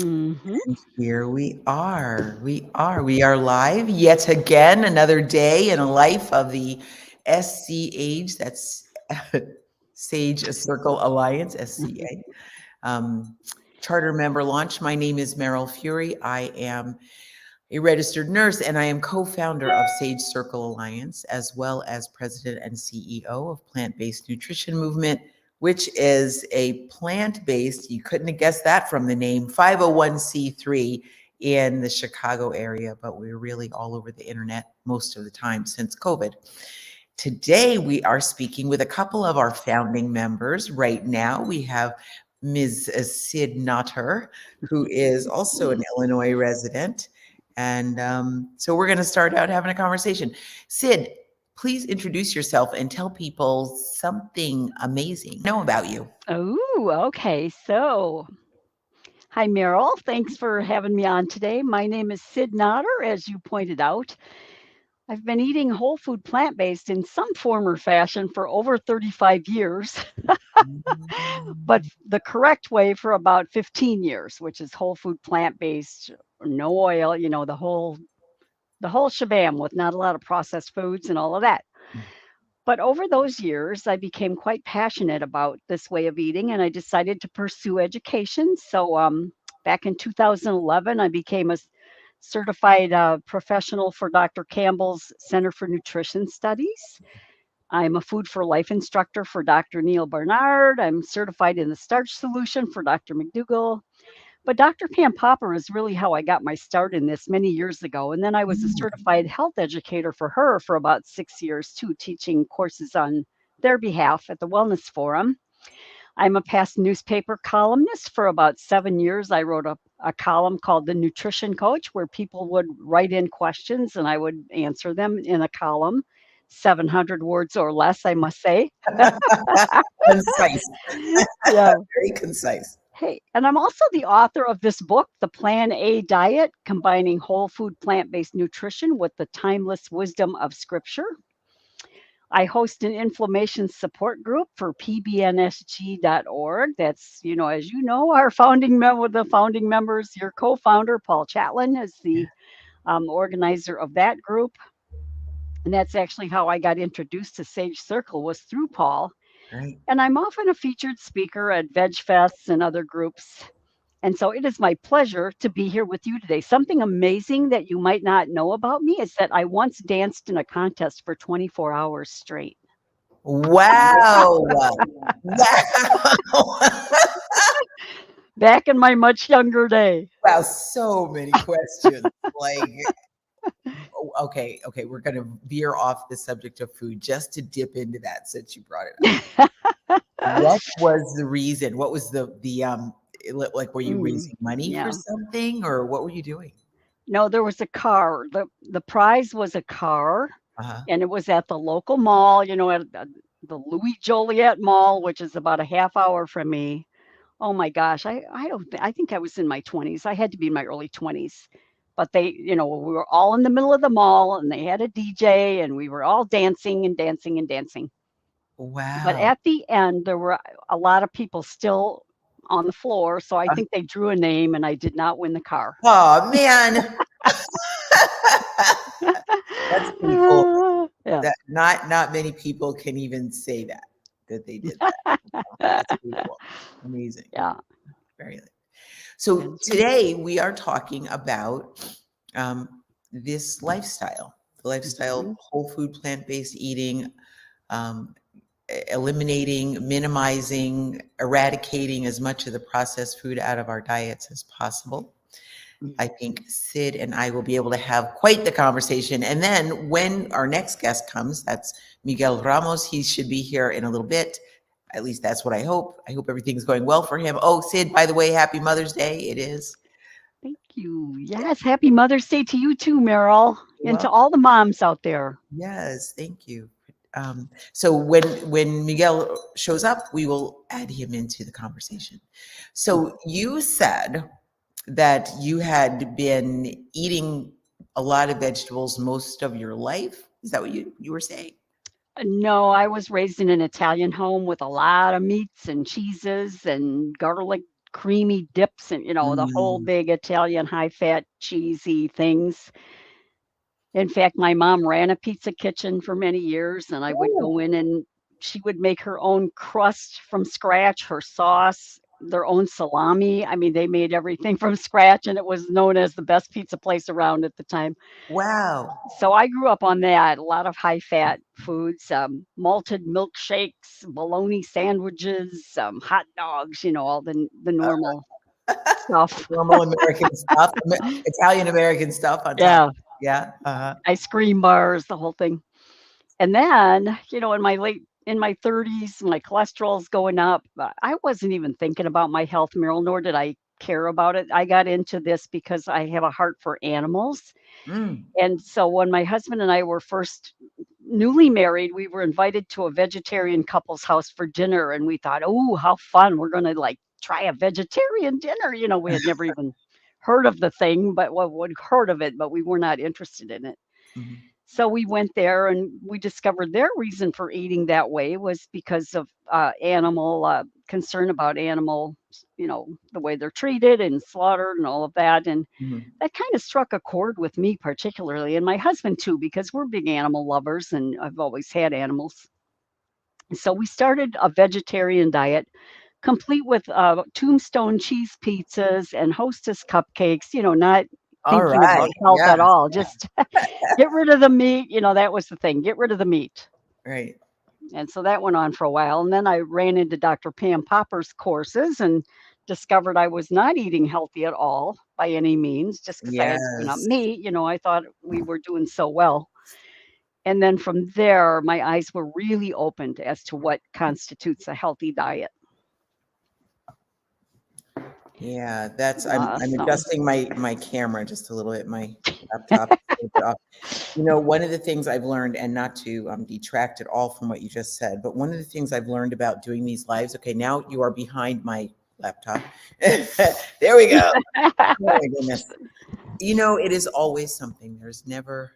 Hmm. And here we are. We are live yet again, another day in a life of the SCH, that's Sage Circle Alliance, SCA. Um, Charter member launch. My name is Meryl Fury. I am a registered nurse and I am co founder of Sage Circle Alliance, as well as president and CEO of Plant Based Nutrition Movement, which is a plant based, you couldn't have guessed that from the name, 501c3 in the Chicago area, but we're really all over the internet most of the time since COVID. Today, we are speaking with a couple of our founding members. Right now, we have Ms. Sid Nutter, who is also an Illinois resident. And so we're going to start out having a conversation. Sid, please introduce yourself and tell people something amazing know about you. Oh, okay. So, hi, Meryl. Thanks for having me on today. My name is Sid Notter, as you pointed out. I've been eating whole food plant based in some form or fashion for over 35 years, but the correct way for about 15 years, which is whole food plant based, no oil, the whole shabam with not a lot of processed foods and all of that. But over those years, I became quite passionate about this way of eating and I decided to pursue education. So, back in 2011, I became a certified professional for Dr. Campbell's Center for Nutrition Studies. I'm a food for life instructor for Dr. Neil Barnard. I'm certified in the starch solution for Dr. McDougall. But Dr. Pam Popper is really how I got my start in this many years ago. And then I was a certified health educator for her for about 6 years too, teaching courses on their behalf at the Wellness Forum. I'm a past newspaper columnist for about 7 years. I wrote a column called The Nutrition Coach, where people would write in questions and I would answer them in a column, 700 words or less, I must say. Concise, Yeah. very concise. Hey, and I'm also the author of this book, The Plan A Diet, combining whole food plant based nutrition with the timeless wisdom of scripture. I host an inflammation support group for pbnsg.org. That's, as you know, our founding member, the founding members, your co founder, Paul Chatlin, is the organizer of that group. And that's actually how I got introduced to Sage Circle was through Paul. Right. And I'm often a featured speaker at veg fests and other groups. And so it is my pleasure to be here with you today. Something amazing that you might not know about me is that I once danced in a contest for 24 hours straight. Wow. Wow. Back in my much younger day. Wow, so many questions. Like, okay, we're gonna veer off the subject of food just to dip into that since you brought it up. What was the reason? What was like, were you Mm, raising money for yeah. something or what were you doing? No, there was a car. The prize was a car, Uh-huh. and it was at the local mall, at the Louis Joliet Mall, which is about a half hour from me. Oh my gosh, I don't I think I was in my 20s. I had to be in my early 20s. But we were all in the middle of the mall and they had a DJ and we were all dancing and dancing and dancing. But Wow. at the end there were a lot of people still on the floor, so I Uh, think they drew a name and I did not win the car. oh man. That's pretty cool. Yeah. That not many people can even say that they did that. That's pretty cool. Amazing. Yeah. Very. So That's right. today we are talking about this lifestyle, the lifestyle, Mhm. whole food, plant-based eating, um, eliminating, minimizing, eradicating as much of the processed food out of our diets as possible. I think Sid and I will be able to have quite the conversation. And then when our next guest comes, that's Miguel Ramos. He should be here in a little bit. At least that's what I hope. I hope everything's going well for him. Oh, Sid, by the way, happy Mother's Day. It is. Thank you. Yeah. Yes, happy Mother's Day to you too, Meryl, and Well, to all the moms out there. yes, thank you. So when Miguel shows up, we will add him into the conversation. So you said that you had been eating a lot of vegetables most of your life. Is that what you were saying? No, I was raised in an Italian home with a lot of meats and cheeses and creamy dips and, the whole Mm. big Italian high fat, cheesy things. In fact, my mom ran a pizza kitchen for many years, and I would Oh, go in and she would make her own crust from scratch, her sauce, their own salami. I mean, they made everything from scratch, and it was known as the best pizza place around at the time. wow. So I grew up on that, a lot of high fat foods, malted milkshakes, bologna sandwiches, hot dogs, all the normal stuff. Normal American stuff, Italian American stuff on top. Yeah, Yeah, uh-huh. ice cream bars, the whole thing. And then, in my 30s, my cholesterol's going up. I wasn't even thinking about my health, Meryl, nor did I care about it. I got into this because I have a heart for animals. Mm. And so when my husband and I were first newly married, we were invited to a vegetarian couple's house for dinner. And we thought, oh, how fun. We're going to like try a vegetarian dinner. We had never even heard of the thing, but well, we'd heard of it, but we were not interested in it. Mhm. So we went there and we discovered their reason for eating that way was because of animal concern about animal, the way they're treated and slaughtered and all of that. And Mhm. that kind of struck a chord with me particularly and my husband too, because we're big animal lovers and I've always had animals. So we started a vegetarian diet complete with tombstone cheese pizzas and hostess cupcakes, not All thinking about right. health Yeah, at all. Just get rid of the meat. That was the thing. Get rid of the meat. right. And so that went on for a while. And then I ran into Dr. Pam Popper's courses and discovered I was not eating healthy at all by any means, just because I had given up Yes. meat. I thought we were doing so well. And then from there, my eyes were really opened as to what constitutes a healthy diet. Yeah, that's I'm So, adjusting my camera just a little bit, my laptop is a little bit off. One of the things I've learned, and not to detract at all from what you just said, but one of the things I've learned about doing these lives. Okay, now you are behind my laptop. There we go. Oh my goodness. It is always something. There's never.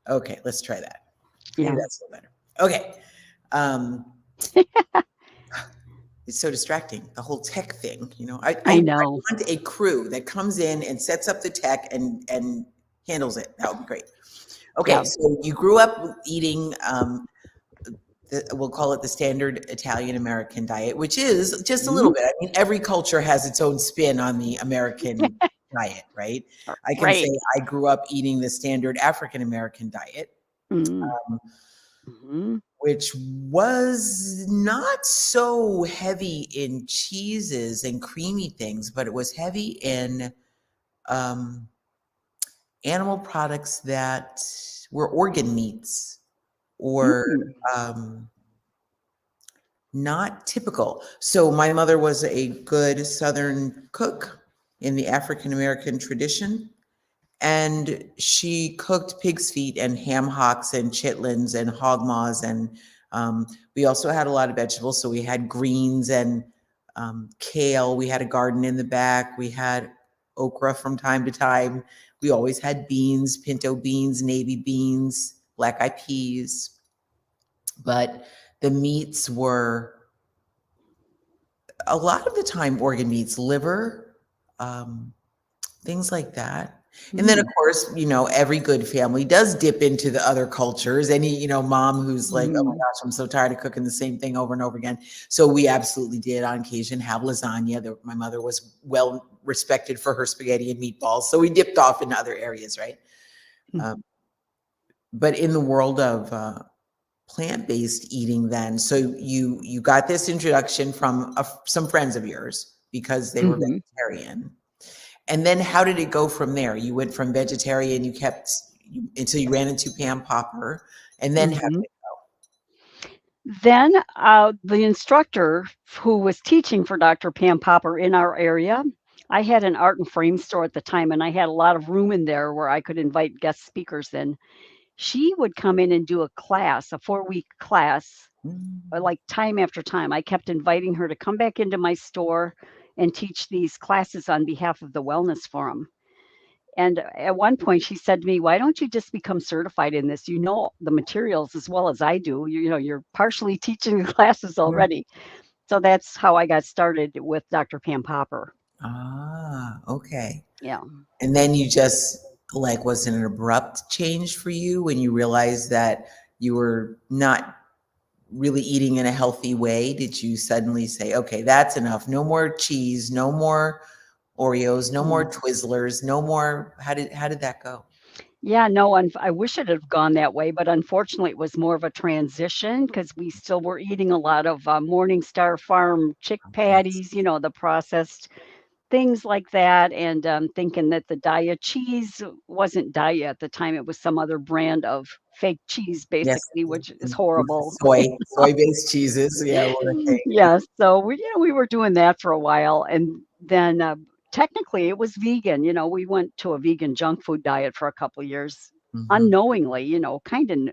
Okay, let's try that. Maybe yeah, that's a little better. Okay. Um, it's so distracting, the whole tech thing. I I know. want a crew that comes in and sets up the tech and handles it. That would be great. Okay, Yeah. so you grew up eating, we'll call it the standard Italian American diet, which is just a little Mhm. bit. I mean, every culture has its own spin on the American diet, right? I can say Right. I grew up eating the standard African American diet, Mm. um, Mhm. which was not so heavy in cheeses and creamy things, but it was heavy in um, animal products that were organ meats or Mm. um, not typical. So my mother was a good Southern cook in the African American tradition. And she cooked pig's feet and ham hocks and chitlins and hog maws. And we also had a lot of vegetables. So we had greens and kale. We had a garden in the back. We had okra from time to time. We always had beans, pinto beans, navy beans, black eyed peas. But the meats were a lot of the time organ meats, liver, um, things like that. And then, of Mm. course, every good family does dip into the other cultures. Any, mom who's like, oh my Mm. gosh, I'm so tired of cooking the same thing over and over again. So we absolutely did on occasion have lasagna. My mother was well respected for her spaghetti and meatballs. So we dipped off in other areas, right? Mm. Um, but in the world of plant-based eating then, so you got this introduction from some friends of yours because they were Mhm. vegetarian. And then how did it go from there? You went from vegetarian, until you ran into Pam Popper, and then how did Mhm. it Then, the instructor who was teaching for Dr. Pam Popper in our area, I had an art and frame store at the time, and I had a lot of room in there where I could invite guest speakers in. She would come in and do a class, a 4-week class, Mm. like time after time. I kept inviting her to come back into my store and teach these classes on behalf of the Wellness Forum. And at one point, she said to me, "Why don't you just become certified in this? You know the materials as well as I do. You're partially teaching the classes Mm. already." So that's how I got started with Dr. Pam Popper. Ah, okay. Yeah. And then you just like, was it an abrupt change for you when you realized that you were not really eating in a healthy way? Did you suddenly say, okay, that's enough. No more cheese, no more Oreos, no more Mm. Twizzlers, no more. How did that go? Yeah, no, I wish it had gone that way, but unfortunately, it was more of a transition because we still were eating a lot of Morningstar Farm chick Yes. patties, the processed things like that, and thinking that the Daiya cheese wasn't Daiya at the time. It was some other brand of fake cheese, Yes. basically, which is And horrible. soy-based cheeses. Yeah, were a thing. Yeah, so we were doing that for a while, and then technically it was vegan. We went to a vegan junk food diet for a couple of years, Mhm. unknowingly. Kind of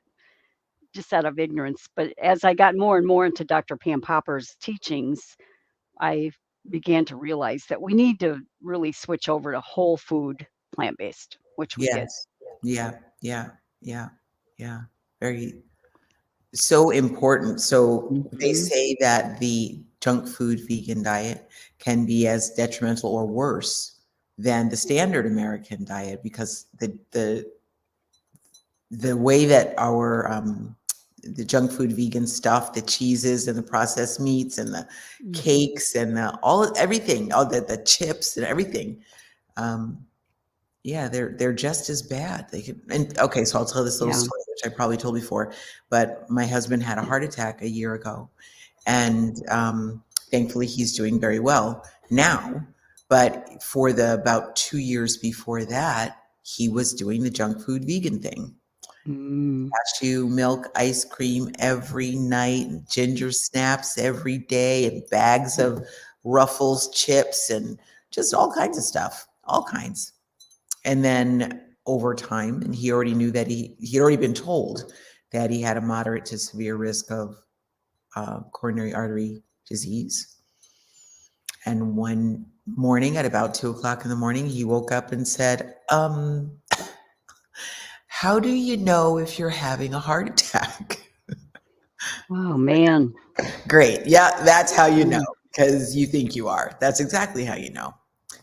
just out of ignorance. But as I got more and more into Dr. Pam Popper's teachings, I began to realize that we need to really switch over to whole food, plant based, which we did. Yes. Yeah. Yeah. Yeah. Yeah. Very so important. So they Hmm. say that the junk food vegan diet can be as detrimental or worse than the standard American diet because the way that our the junk food vegan stuff, the cheeses and the processed meats and the Hmm. cakes and everything, all the chips and everything. Um, yeah, they're just as bad. They could, and okay, so I'll tell this little Yeah. story, which I probably told before, but my husband had a heart attack a year ago, and thankfully he's doing very well now. But for the about 2 years before that, he was doing the junk food vegan thing. Mm. Cashew milk ice cream every night, and ginger snaps every day, and bags of Ruffles chips, and just all kinds of stuff, all kinds. And then over time, and he already knew that he'd already been told that he had a moderate to severe risk of coronary artery disease. And one morning at about 2 o'clock in the morning, he woke up and said, how do you know if you're having a heart attack? Oh man. Great. Yeah, that's how you know, Mm. because you think you are. That's exactly how you know.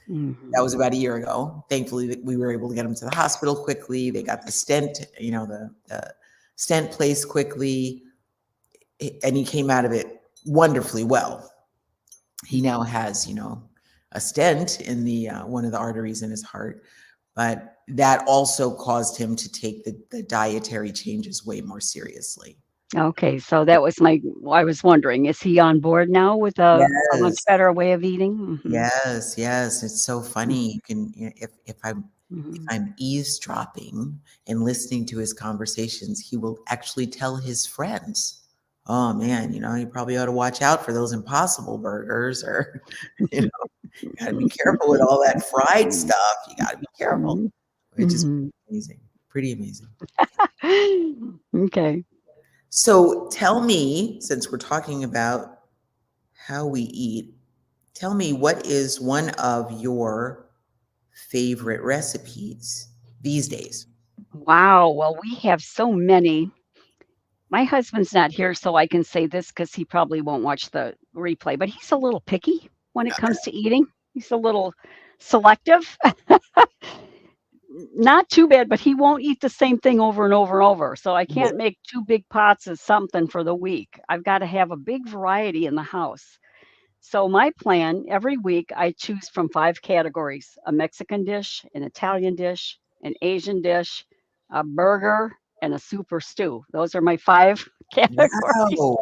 That Hmm. was about a year ago. Thankfully, we were able to get him to the hospital quickly. They got the stent, the stent placed quickly, and he came out of it wonderfully well. He now has, a stent in the one of the arteries in his heart, but that also caused him to take the dietary changes way more seriously. Okay, so that was I was wondering, is he on board now with a much Yes, better way of eating? Hmm. yes, yes. It's so funny. You can, if Hmm. I'm eavesdropping and listening to his conversations, he will actually tell his friends, "Oh man, you probably ought to watch out for those Impossible burgers, or you know, you got to be careful with all that fried stuff. You got to be careful." Mhm. Which is Mhm. amazing, pretty amazing. Okay. So tell me, since we're talking about how we eat, tell me what is one of your favorite recipes these days? Wow. Well, we have so many. My husband's not here, so I can say this because he probably won't watch the replay, but he's a little picky when it comes to eating. He's a little selective. Not too bad, but he won't eat the same thing over and over and over. So I Well, can't make two big pots of something for the week. I've got to have a big variety in the house. So my plan every week, I choose from five categories: a Mexican dish, an Italian dish, an Asian dish, a burger, and a soup or stew. Those are my five categories. wow.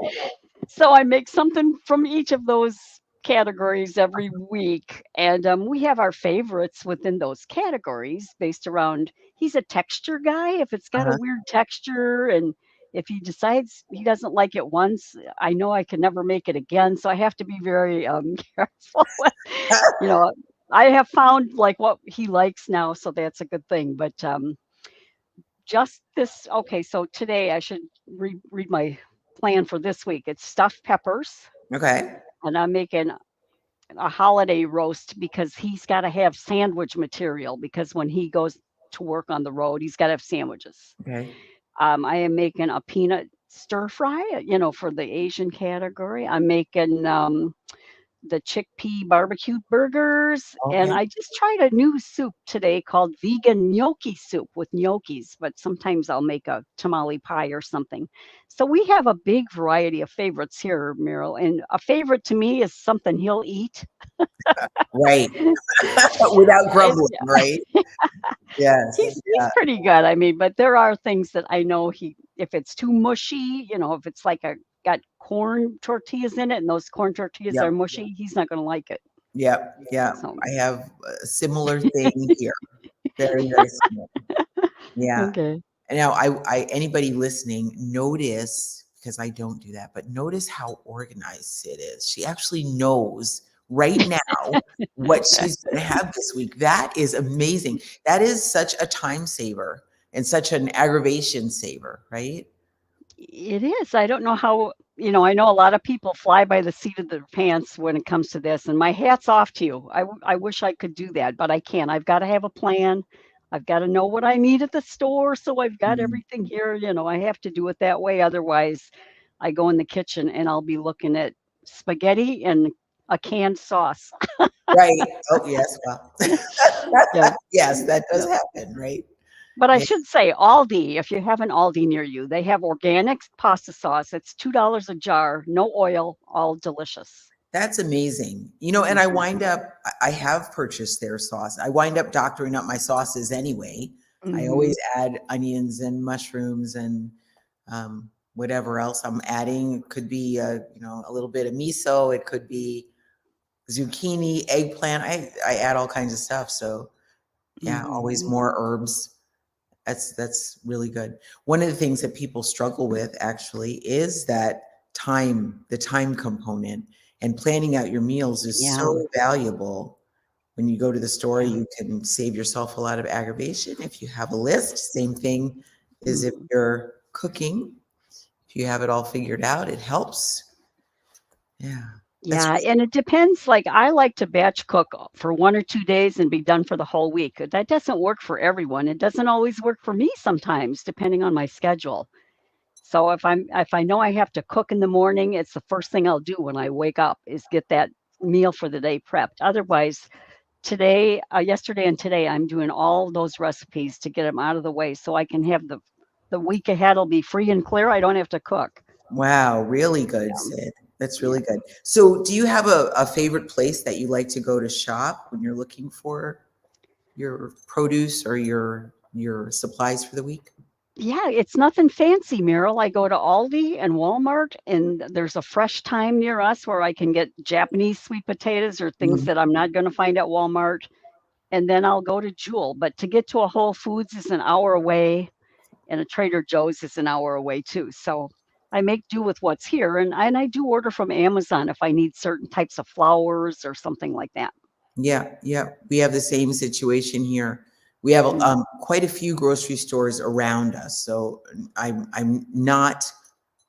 So I make something from each of those categories every week. And we have our favorites within those categories based around, he's a texture guy. If it's got a Uh-huh. weird texture and if he decides he doesn't like it once, I know I can never make it again. So I have to be very careful. you know, I have found like what he likes now. So that's a good thing. But just this, okay, so today I should read my plan for this week. It's stuffed peppers, Okay. and I'm making a holiday roast because he's got to have sandwich material because when he goes to work on the road, he's got to have sandwiches. Okay. I am making a peanut stir fry, for the Asian category. I'm making the chickpea barbecued burgers, and Okay. I just tried a new soup today called vegan gnocchi soup with gnocchis, but sometimes I'll make a tamale pie or something. So we have a big variety of favorites here, Meryl, and a favorite to me is something he'll eat. Right. Without And grumbling, right? Yes. he's pretty good. I mean, but there are things that I know if it's too mushy, if it's like a got corn tortillas in it and those corn tortillas are Yep. mushy, he's not going to like it. Yep. Yeah. So, I have a similar thing here. Very, very similar. Yeah. okay. And now anybody listening, notice, because I don't do that, but notice how organized Sid is. She actually knows right now what she's going to have this week. That is amazing. That is such a time saver and such an aggravation saver, right? It is. I don't know how, I know a lot of people fly by the seat of their pants when it comes to this, and my hat's off to you. I wish I could do that, but I can't. I've got to have a plan. I've got to know what I need at the store, so I've got Mhm. everything here. I have to do it that way. Otherwise, I go in the kitchen and I'll be looking at spaghetti and a canned sauce. Right. Oh, yes. Well, Yeah. yes, that does Yeah. happen, right? But I Yeah. should say Aldi, if you have an Aldi near you, they have organic pasta sauce. It's $2 a jar, no oil, all delicious. That's amazing. And I Mhm. wind up, I have purchased their sauce. I wind up doctoring up my sauces anyway. I Mhm. always add onions and mushrooms and whatever else I'm adding. It could be, a little bit of miso. It could be zucchini, eggplant. I add all kinds of stuff. So yeah, always Mhm. more herbs. That's really good. One of the things that people struggle with actually is that the time component, and planning out your meals is Yeah. so valuable. When you go to the store, Yeah. you can save yourself a lot of aggravation if you have a list. Same thing as if Mhm. you're cooking. If you have it all figured out, it helps. Yeah. That's Yeah, and it depends. Like I like to batch cook for 1 or 2 days and be done for the whole week. That doesn't work for everyone. It doesn't always work for me sometimes, depending on my schedule. So if I know I have to cook in the morning, it's the first thing I'll do when I wake up is get that meal for the day prepped. Otherwise, yesterday and today, I'm doing all those recipes to get them out of the way so I can have the week ahead will be free and clear. I don't have to cook. wow, really good, Yeah. Sid. That's Yeah. really good. So, do you have a favorite place that you like to go to shop when you're looking for your produce or your supplies for the week? Yeah, it's nothing fancy, Meryl. I go to Aldi and Walmart, and there's a Fresh Time near us where I can get Japanese sweet potatoes or things Mhm. that I'm not going to find at Walmart. And then I'll go to Jewel. But to get to a Whole Foods is an hour away, and a Trader Joe's is an hour away too. So I make do with what's here, and I do order from Amazon if I need certain types of flowers or something like that. Yeah, yeah. We have the same situation here. We have Mm, quite a few grocery stores around us, so I'm not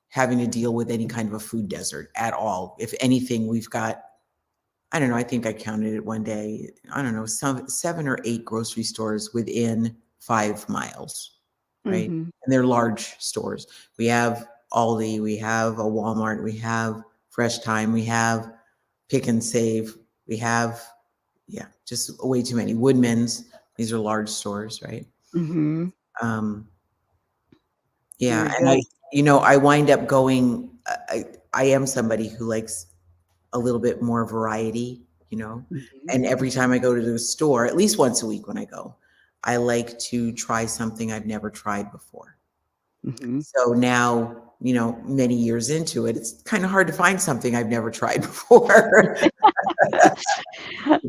having to deal with any kind of a food desert at all. If anything, we've got, I don't know, I think I counted it one day. I don't know, some 7 or 8 grocery stores within 5 miles, right? mhm, And they're large stores. We have Aldi, we have a Walmart, we have Fresh Time, we have Pick and Save, we have, yeah, just way too many. Woodman's, these are large stores, right? mhm. Um, yeah, Very and good. I wind up going. I am somebody who likes a little bit more variety, Mhm, and every time I go to the store, at least once a week when I go, I like to try something I've never tried before. mhm. So now, many years into it, it's kind of hard to find something I've never tried before.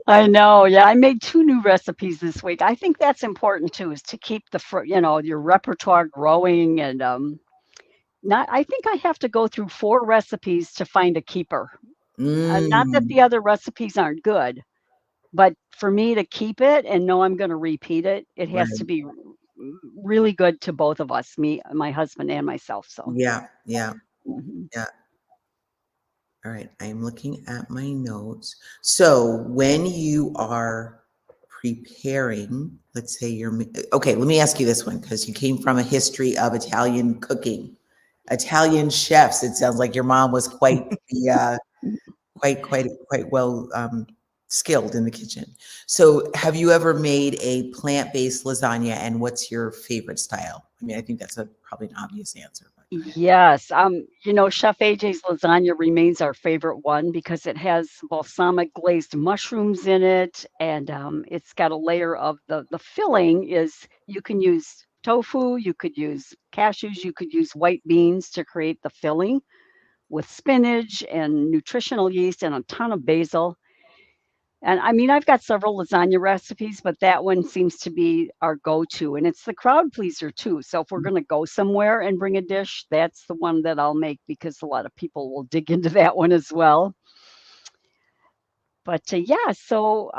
I know. Yeah, I made 2 new recipes this week. I think that's important too, is to keep your repertoire growing and, not I think I have to go through 4 recipes to find a keeper. Not that Mm, the other recipes aren't good, but for me to keep it and know I'm gonna repeat it, it has to right. be really good to both of us, me, my husband, and myself, so Yeah, yeah, mhm. yeah. All right, I'm looking at my notes. So when you are preparing, let's say okay, let me ask you this one because you came from a history of Italian cooking. Italian chefs. It sounds like your mom was quite the quite well skilled in the kitchen. So, have you ever made a plant-based lasagna, and what's your favorite style? I mean, I think that's a probably an obvious answer, but go ahead. Yes, Chef AJ's lasagna remains our favorite one because it has balsamic glazed mushrooms in it, and it's got a layer of the filling is you can use tofu, you could use cashews, you could use white beans to create the filling with spinach and nutritional yeast and a ton of basil. And I mean, I've got several lasagna recipes, but that one seems to be our go-to, and it's the crowd pleaser too. So if we're going to go somewhere and bring a dish, that's the one that I'll make because a lot of people will dig into that one as well. But yeah, so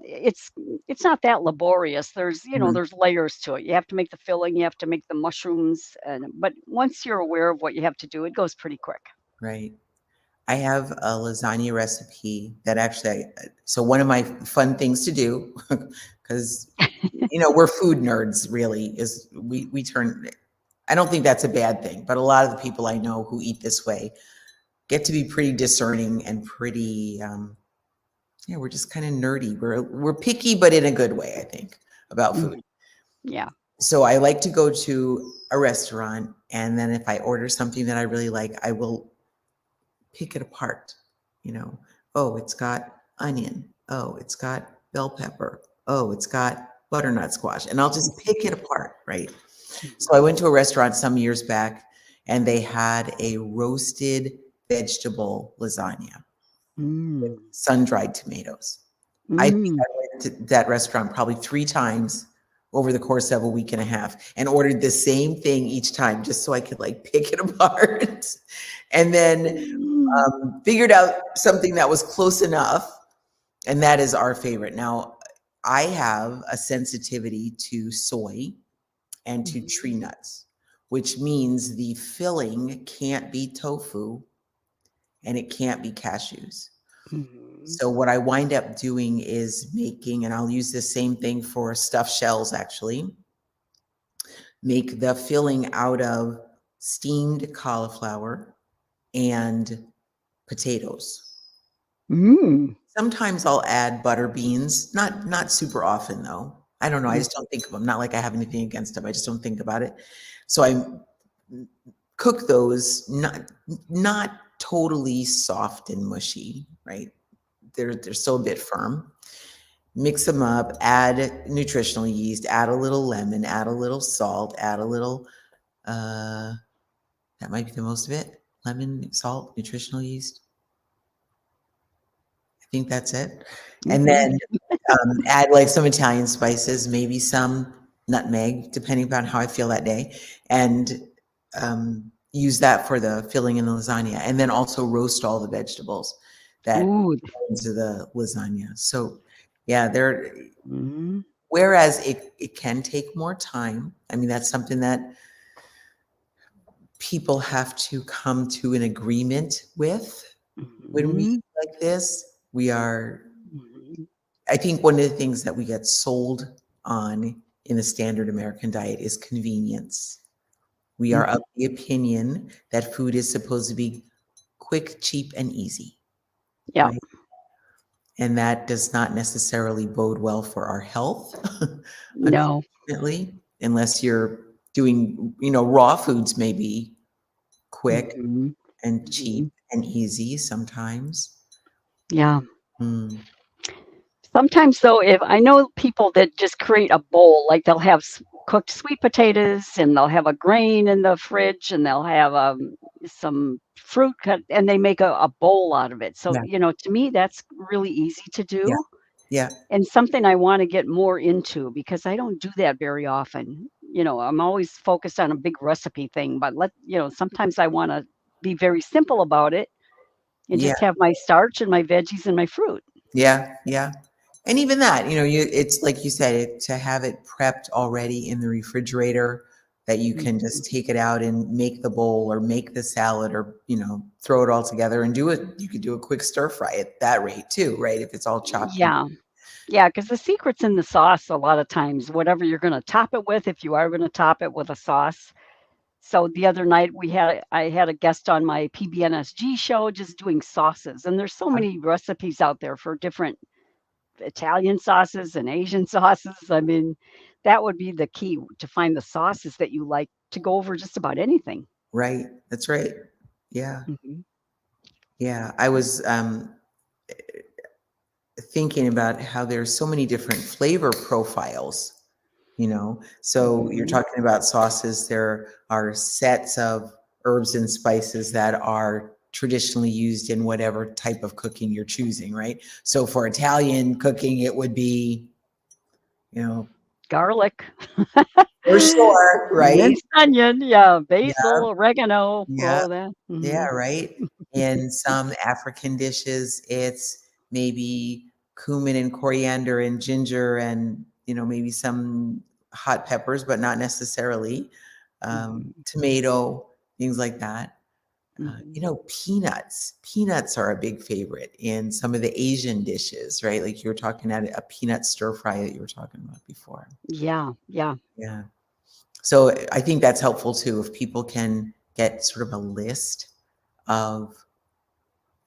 it's it's not that laborious. Mhm. There's layers to it. You have to make the filling, you have to make the mushrooms, and but once you're aware of what you have to do, it goes pretty quick. Right. I have a lasagna recipe that actually so one of my fun things to do, because we're food nerds really, is we turn I don't think that's a bad thing, but a lot of the people I know who eat this way get to be pretty discerning and pretty yeah, we're just kind of nerdy. We're picky, but in a good way, I think, about Mhm. food. Yeah. So I like to go to a restaurant, and then if I order something that I really like, I will pick it apart. You know, oh, it's got onion. Oh, it's got bell pepper. Oh, it's got butternut squash. And I'll just pick it apart, right? So I Mhm. went to a restaurant some years back and they had a roasted vegetable lasagna, Mm. sun-dried tomatoes. I think Mm. I went to that restaurant probably 3 times over the course of a week and a half and ordered the same thing each time just so I could, like, pick it apart. And then, Mm. figured out something that was close enough, and that is our favorite. Now, I have a sensitivity to soy and to tree Mhm. nuts, which means the filling can't be tofu and it can't be cashews. Mhm. So what I wind up doing is making, and I'll use the same thing for stuffed shells actually, make the filling out of steamed cauliflower and potatoes. Mm. Sometimes I'll add butter beans, not super often though. I don't know, I Mm. just don't think of them. Not like I have anything against them, I just don't think about it. So I cook those, not totally soft and mushy, right? They're still a bit firm. Mix them up, add nutritional yeast, add a little lemon, add a little salt, add a little, uh, that might be the most of it. Lemon, salt, nutritional yeast. I think that's it. And Mhm. then add like some Italian spices, maybe some nutmeg, depending upon how I feel that day, and use that for the filling in the lasagna. And then also roast all the vegetables that Ooh. go into the lasagna. So, yeah, there. Mhm. Whereas it can take more time. I mean, that's something that people have to come to an agreement with when we Mhm. eat like this. We are Mhm. I think one of the things that we get sold on in the standard American diet is convenience. We are of Mhm. the opinion that food is supposed to be quick, cheap, and easy, Yep. right? And that does not necessarily bode well for our health, No. unfortunately, unless you're doing, raw foods may be quick Mhm. and cheap Mhm. and easy sometimes. Yeah. Mm, Sometimes though, if I know people that just create a bowl, like they'll have cooked sweet potatoes and they'll have a grain in the fridge and they'll have some fruit cut and they make a bowl out of it. So, yeah, to me, that's really easy to yeah, do yeah, and something I want to get more into because I don't do that very often. I'm always focused on a big recipe thing, but sometimes I want to be very simple about it and yeah. just have my starch and my veggies and my fruit. Yeah, yeah. And even that, it's like you said, to have it prepped already in the refrigerator that you can Mhm. just take it out and make the bowl or make the salad or, throw it all together and do it. You could do a quick stir fry at that rate too, right? If it's all chopped in. Yeah. Yeah, because the secret's in the sauce a lot of times, whatever you're gonna top it with, if you are gonna top it with a sauce. So the other night I had a guest on my PBNSG show just doing sauces, and there's so many recipes out there for different Italian sauces and Asian sauces. I mean, that would be the key to find the sauces that you like to go over just about anything. Right. That's right. Yeah. Mhm, Yeah. I was thinking about how there's so many different flavor profiles, So you're mhm, talking about sauces. There are sets of herbs and spices that are traditionally used in whatever type of cooking you're choosing, right? So for Italian cooking, it would be, you know, garlic, for sure, right? minced onion, yeah, Yeah, basil, oregano, yeah. all of that. Yeah, Mhm, right. In some African dishes, it's maybe cumin and coriander and ginger and, maybe some hot peppers, but not necessarily. mhm, Tomato, things like that. mhm. Peanuts. Peanuts are a big favorite in some of the Asian dishes, right? Like you were talking at a peanut stir fry that you were talking about before. Yeah, yeah. Yeah. So I think that's helpful too, if people can get sort of a list of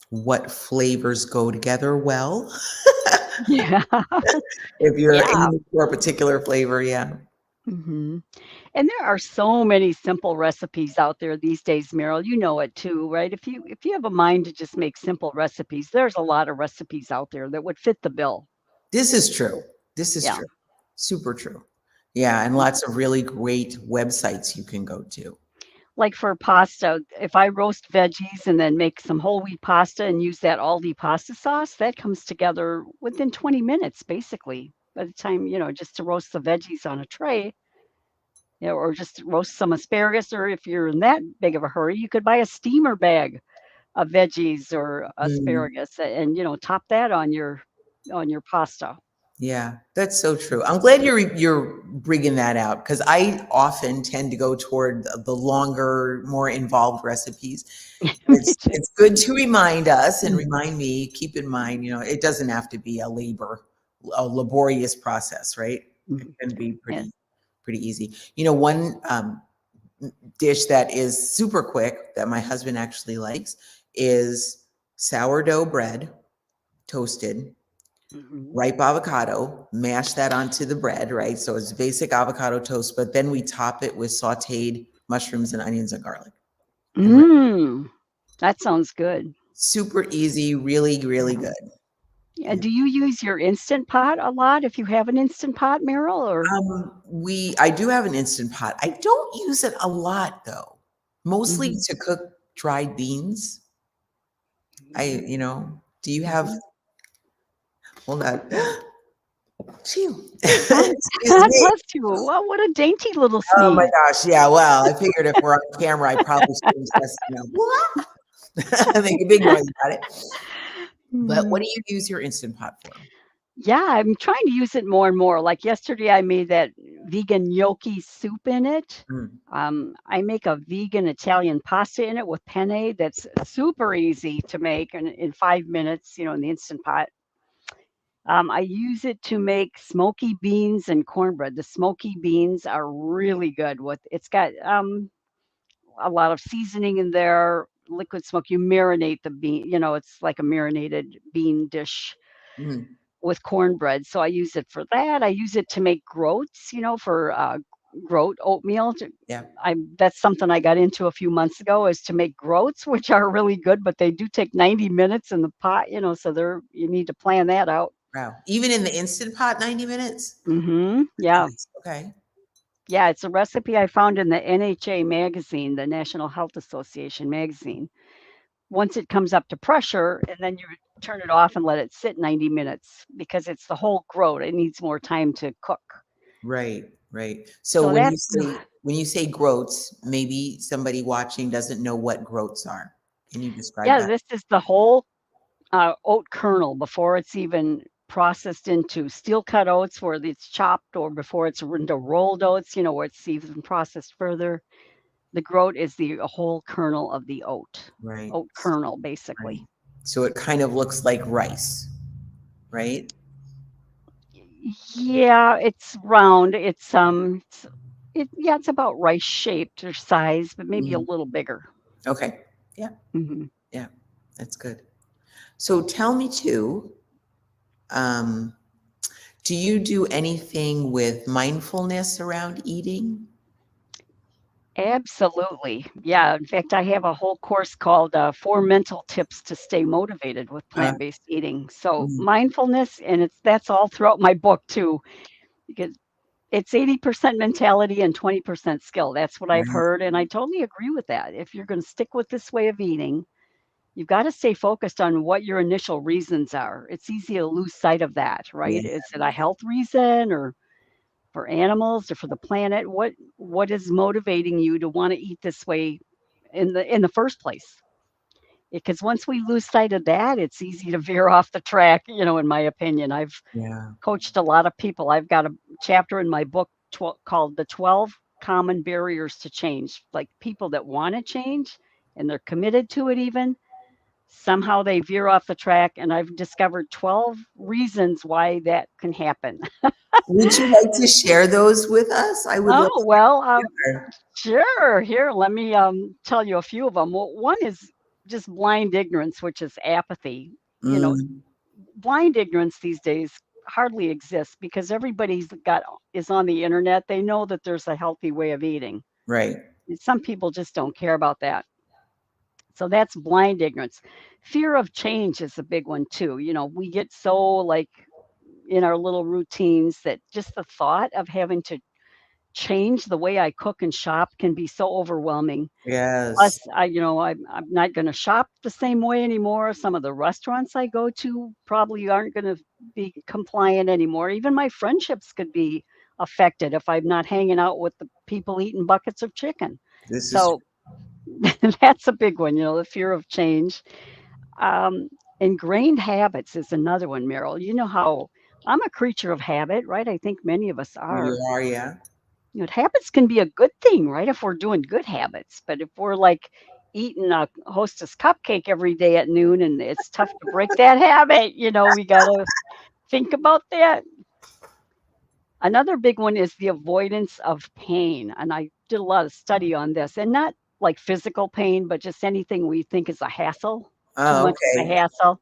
what flavors go together well. Yeah, If you're yeah. aiming for a particular flavor, yeah. Mhm. And there are so many simple recipes out there these days, Meryl. You know it too, right? If you have a mind to just make simple recipes, there's a lot of recipes out there that would fit the bill. This is true. This is Yeah. true. Super true. Yeah, and lots of really great websites you can go to. Like for pasta, if I roast veggies and then make some whole wheat pasta and use that Aldi pasta sauce, that comes together within 20 minutes, basically. By the time, just to roast the veggies on a tray, or just roast some asparagus, or if you're in that big of a hurry, you could buy a steamer bag of veggies or Mm. asparagus and, top that on your pasta. Yeah, that's so true. I'm glad you're bringing that out because I often tend to go toward the longer, more involved recipes. Me too. It's good to remind us and Mhm, remind me, keep in mind, it doesn't have to be a laborious process, right? It mhm. can be Yeah. pretty easy. One dish that is super quick that my husband actually likes is sourdough bread, toasted, Mhm. ripe avocado, mash that onto the bread, right? So it's basic avocado toast, but then we top it with sauteed mushrooms and onions and garlic. And Mm, that sounds good. super easy, really, really Yeah. good. Yeah, Yeah. do you use your Instant Pot a lot if you have an Instant Pot, Meryl, or I do have an Instant Pot. I don't use it a lot though, mostly Mhm, to cook dried beans. mhm, Do you have, mhm. hold on. Phew. Oh, Excuse God me. bless you. Wow, what a dainty little Oh my sneeze. gosh. Yeah. Well, I figured if we're on camera, I probably shouldn't just, make a big noise about it. But what Mm. do you use your Instant Pot for? Yeah, I'm trying to use it more and more. Like yesterday, I made that vegan gnocchi soup in it. Mm, I make a vegan Italian pasta in it with penne that's super easy to make in 5 minutes, in the Instant Pot. I use it to make smoky beans and cornbread. The smoky beans are really good with it's got a lot of seasoning in there, liquid smoke. You marinate the bean, it's like a marinated bean dish mm, with cornbread. So I use it for that. I use it to make groats, for groat oatmeal. yeah. That's something I got into a few months ago is to make groats, which are really good, but they do take 90 minutes in the pot, so you need to plan that out. Wow. Even in the Instant Pot, 90 minutes? Yeah. Nice. Okay. Yeah, it's a recipe I found in the NHA magazine, the National Health Association magazine. Once it comes up to pressure, and then you turn it off and let it sit 90 minutes because it's the whole groat. It needs more time to cook. Right, right. So So that's when you say groats, maybe somebody watching doesn't know what groats are. Can you describe yeah, that? this is the whole oat kernel before it's even processed into steel cut oats where it's chopped or before it's into rolled oats, where it's even processed further. The groat is the whole kernel of the Right, oat kernel, right. basically. So it kind of looks like rice, right? Yeah, it's round. It's Yeah, it's about rice shaped or size, but maybe a Mm, little bigger. okay. Yeah. Hmm. Yeah. That's good. So tell me too, um, do you do anything with mindfulness around eating? Absolutely. Yeah. In fact, I have a whole course called Four Mental Tips to Stay Motivated with Uh, Plant-Based Eating. So mm, mindfulness, and that's all throughout my book too, because it's 80% mentality and 20% skill. That's what I've right. heard. And I totally agree with that. If you're going to stick with this way of eating, you've got to stay focused on what your initial reasons are. It's easy to lose sight of that, Yeah. right? Is it a health reason or for animals or for the planet? What is motivating you to want to eat this way in the first place? Because once we lose sight of that, it's easy to veer off the track, in my opinion. I've Yeah. coached a lot of people. I've got a chapter in my book called The 12 Common Barriers to Change. Like people that want to change and they're committed to it, even somehow they veer off the track. And I've discovered 12 reasons why that can happen. Would you like to share those with us? I would love Oh, well, to hear. sure. Here, let me tell you a few of them. Well, one is just blind ignorance, which is apathy. You know, Mm, blind ignorance these days hardly exists because everybody's got is on the internet. They know that there's a healthy way of eating. right. Some people just don't care about that. So that's blind ignorance. Fear of change is a big one too. We get so like in our little routines that just the thought of having to change the way I cook and shop can be so overwhelming. Yes. Plus, I'm not going to shop the same way anymore. Some of the restaurants I go to probably aren't going to be compliant anymore. Even my friendships could be affected if I'm not hanging out with the people eating buckets of chicken. This is So that's a big one, the fear of change. Um, Ingrained habits is another one, Meryl. You know how I'm a creature of habit, right? I think many of us you are. are, yeah. Habits can be a good thing, right? If we're doing good habits. But if we're like eating a Hostess cupcake every day at noon and it's tough to break that habit, we got to think about that. Another big one is the avoidance of pain. And I did a lot of study on this and not like physical pain, but just anything we think is a hassle, too Oh, much of a okay. hassle,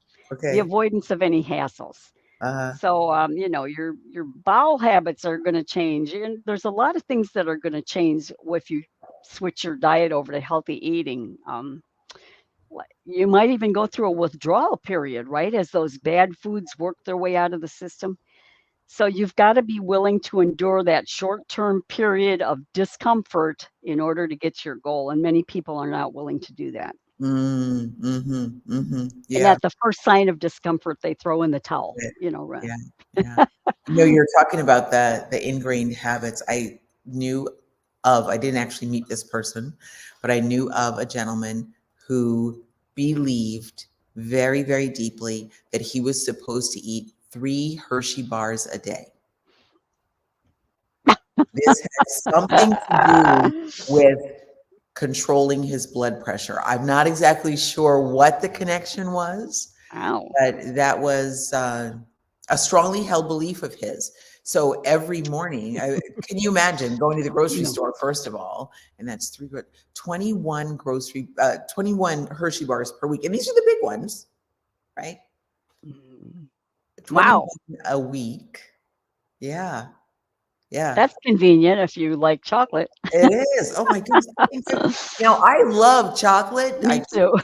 the Okay. avoidance of any hassles. Uh, So, your bowel habits are going to change, and there's a lot of things that are going to change if you switch your diet over to healthy eating. You might even go through a withdrawal period, right, as those bad foods work their way out of the system. So you've got to be willing to endure that short-term period of discomfort in order to get to your goal, and many people are not willing to do that. And yeah. at the first sign of discomfort, they throw in the towel. Yeah. Yeah. Yeah. You're talking about the ingrained habits. I didn't actually meet this person, but I knew of a gentleman who believed very, very deeply that he was supposed to eat 3 Hershey bars a day. This had something to do with controlling his blood pressure. I'm not exactly sure what the connection was, Ow. but that was a strongly held belief of his. So every morning, can you imagine going to the grocery No. store, first of all, and that's 21 Hershey bars per week. And these are the big ones, right? Mm. Wow. 21 a week. Yeah. Yeah. That's convenient if you like chocolate. It is. Oh my goodness. Now I love chocolate. I Me do. too.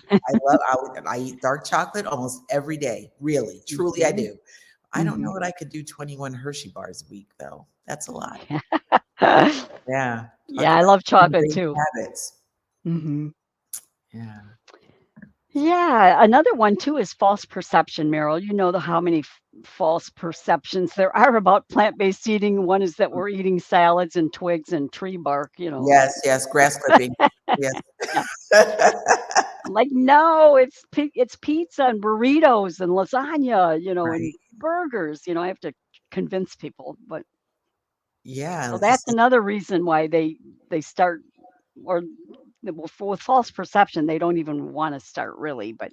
I eat dark chocolate almost every day. Really, truly I Mhm, do. I don't know mhm. that I could do 21 Hershey bars a week though. That's a lot. Yeah. Yeah. Talk Yeah, I love about chocolate ingrained too. habits. Mhm. Yeah. Yeah, another one too is false perception, Meryl. You know how many false perceptions there are about plant-based eating. One is that we're eating salads and twigs and tree bark. Yes, yes, grass clipping. Yes. Yeah. I'm like, no, it's pizza and burritos and lasagna, and Right. burgers. I have to convince people, but Yeah. so that's another reason why they start or with false perception, they don't even want to start really, but